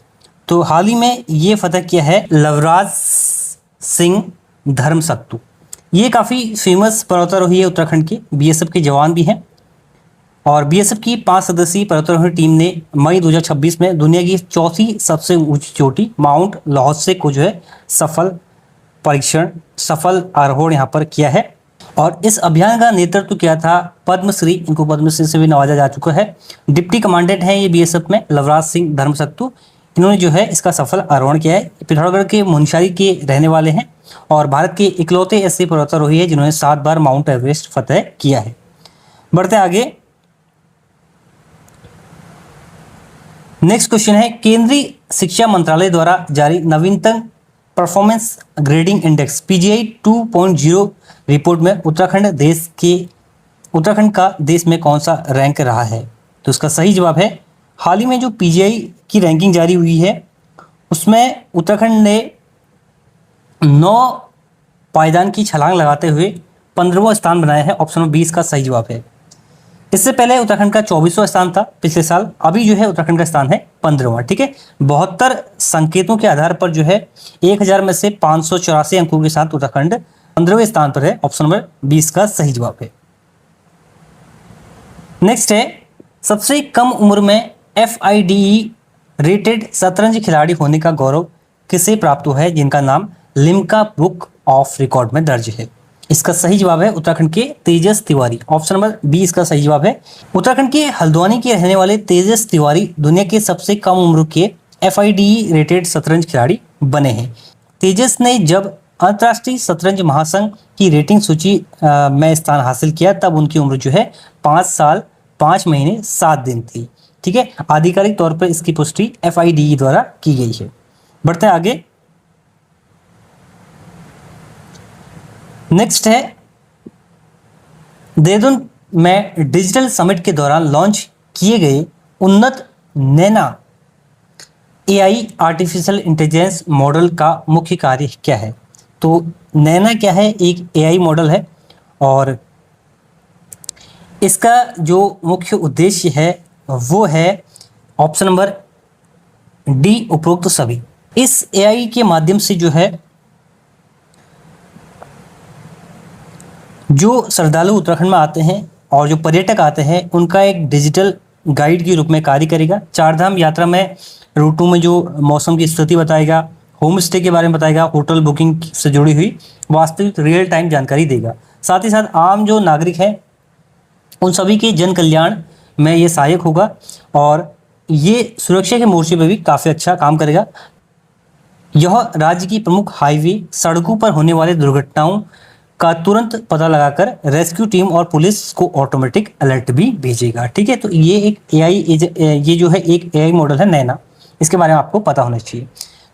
तो हाल ही में ये फतह किया है लवराज सिंह धर्मसक्तू। ये काफ़ी फेमस पर्वतारोही है उत्तराखंड के, बीएसएफ के जवान भी हैं, और बीएसएफ की 5 सदस्यीय पर्वतारोहण टीम ने मई 2026 में दुनिया की चौथी सबसे ऊंची चोटी माउंट लाहौसे को जो है सफल आरोहण यहाँ पर किया है। और इस अभियान का नेतृत्व किया था पद्मश्री, इनको पद्मश्री से भी नवाजा जा चुका है, डिप्टी कमांडेंट हैं ये बीएसएफ में, लवराज सिंह धर्मसक्तू। इन्होंने जो है इसका सफल आरोहण किया है। पिथौरागढ़ के मुनस्यारी के रहने वाले हैं और भारत के इकलौते ऐसे पर्वतारोही है जिन्होंने 7 बार माउंट एवरेस्ट फतह किया है। बढ़ते आगे, नेक्स्ट क्वेश्चन है, केंद्रीय शिक्षा मंत्रालय द्वारा जारी नवीनतम performance grading index PGI 2.0 report में उत्तराखंड का देश में कौन सा रैंक रहा है? तो इसका सही जवाब है, हाल ही में जो पीजीआई की रैंकिंग जारी हुई है उसमें उत्तराखंड ने 9 पायदान की छलांग लगाते हुए 15वां स्थान बनाया है। ऑप्शन नंबर 20 का सही जवाब है। इससे पहले उत्तराखंड का 24वां स्थान था पिछले साल, अभी जो है उत्तराखंड का स्थान है 15वां। ठीक है, 72 संकेतों के आधार पर जो है 1000 में से 584 अंकों के साथ उत्तराखंड 15वें स्थान पर है। ऑप्शन नंबर 20 का सही जवाब है। नेक्स्ट है, सबसे कम उम्र में FIDE रेटेड शतरंज खिलाड़ी होने का गौरव किसे प्राप्त हुआ है, जिनका नाम लिम्का बुक ऑफ रिकॉर्ड में दर्ज है। इसका सही जवाब है उत्तराखंड के तेजस तिवारी। ऑप्शन नंबर 20 का सही जवाब है। उत्तराखंड के हल्द्वानी के रहने वाले तेजस तिवारी दुनिया के सबसे कम उम्र के FIDE रेटेड शतरंज खिलाड़ी बने हैं। तेजस ने जब अंतर्राष्ट्रीय शतरंज महासंघ की रेटिंग सूची में स्थान हासिल किया, तब उनकी उम्र जो है 5 साल 5 महीने 7 दिन थी। ठीक है, आधिकारिक तौर पर इसकी पुष्टि FIDE द्वारा की गई है। बढ़ते हैं आगे। नेक्स्ट है, देहरादून में डिजिटल समिट के दौरान लॉन्च किए गए उन्नत नैना AI आर्टिफिशियल इंटेलिजेंस मॉडल का मुख्य कार्य क्या है। तो नैना क्या है, एक AI मॉडल है और इसका जो मुख्य उद्देश्य है वो है ऑप्शन नंबर D उपरोक्त सभी। इस AI के माध्यम से जो है जो श्रद्धालु उत्तराखंड में आते हैं और जो पर्यटक आते हैं उनका एक डिजिटल गाइड के रूप में कार्य करेगा। चारधाम यात्रा में रूटों में जो मौसम की स्थिति बताएगा, होम स्टे के बारे में बताएगा, होटल बुकिंग से जुड़ी हुई वास्तविक रियल टाइम जानकारी देगा। साथ ही साथ आम जो नागरिक हैं उन सभी के जन कल्याण में ये सहायक होगा और ये सुरक्षा के मोर्चे पर भी काफ़ी अच्छा काम करेगा। यह राज्य की प्रमुख हाईवे सड़कों पर होने वाले दुर्घटनाओं का तुरंत पता लगाकर रेस्क्यू टीम और पुलिस को ऑटोमेटिक अलर्ट भी भेजेगा। ठीक है, तो ये एक ये जो है एक AI मॉडल है नैना, इसके बारे में आपको पता होना चाहिए।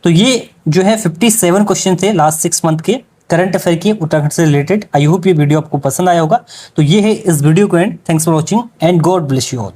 तो ये जो है 57 क्वेश्चन थे लास्ट 6 मंथ के करंट अफेयर के उत्तराखंड से रिलेटेड। आई होप ये वीडियो आपको पसंद आया होगा। तो ये है इस वीडियो को and. Thanks for watching and God bless you all.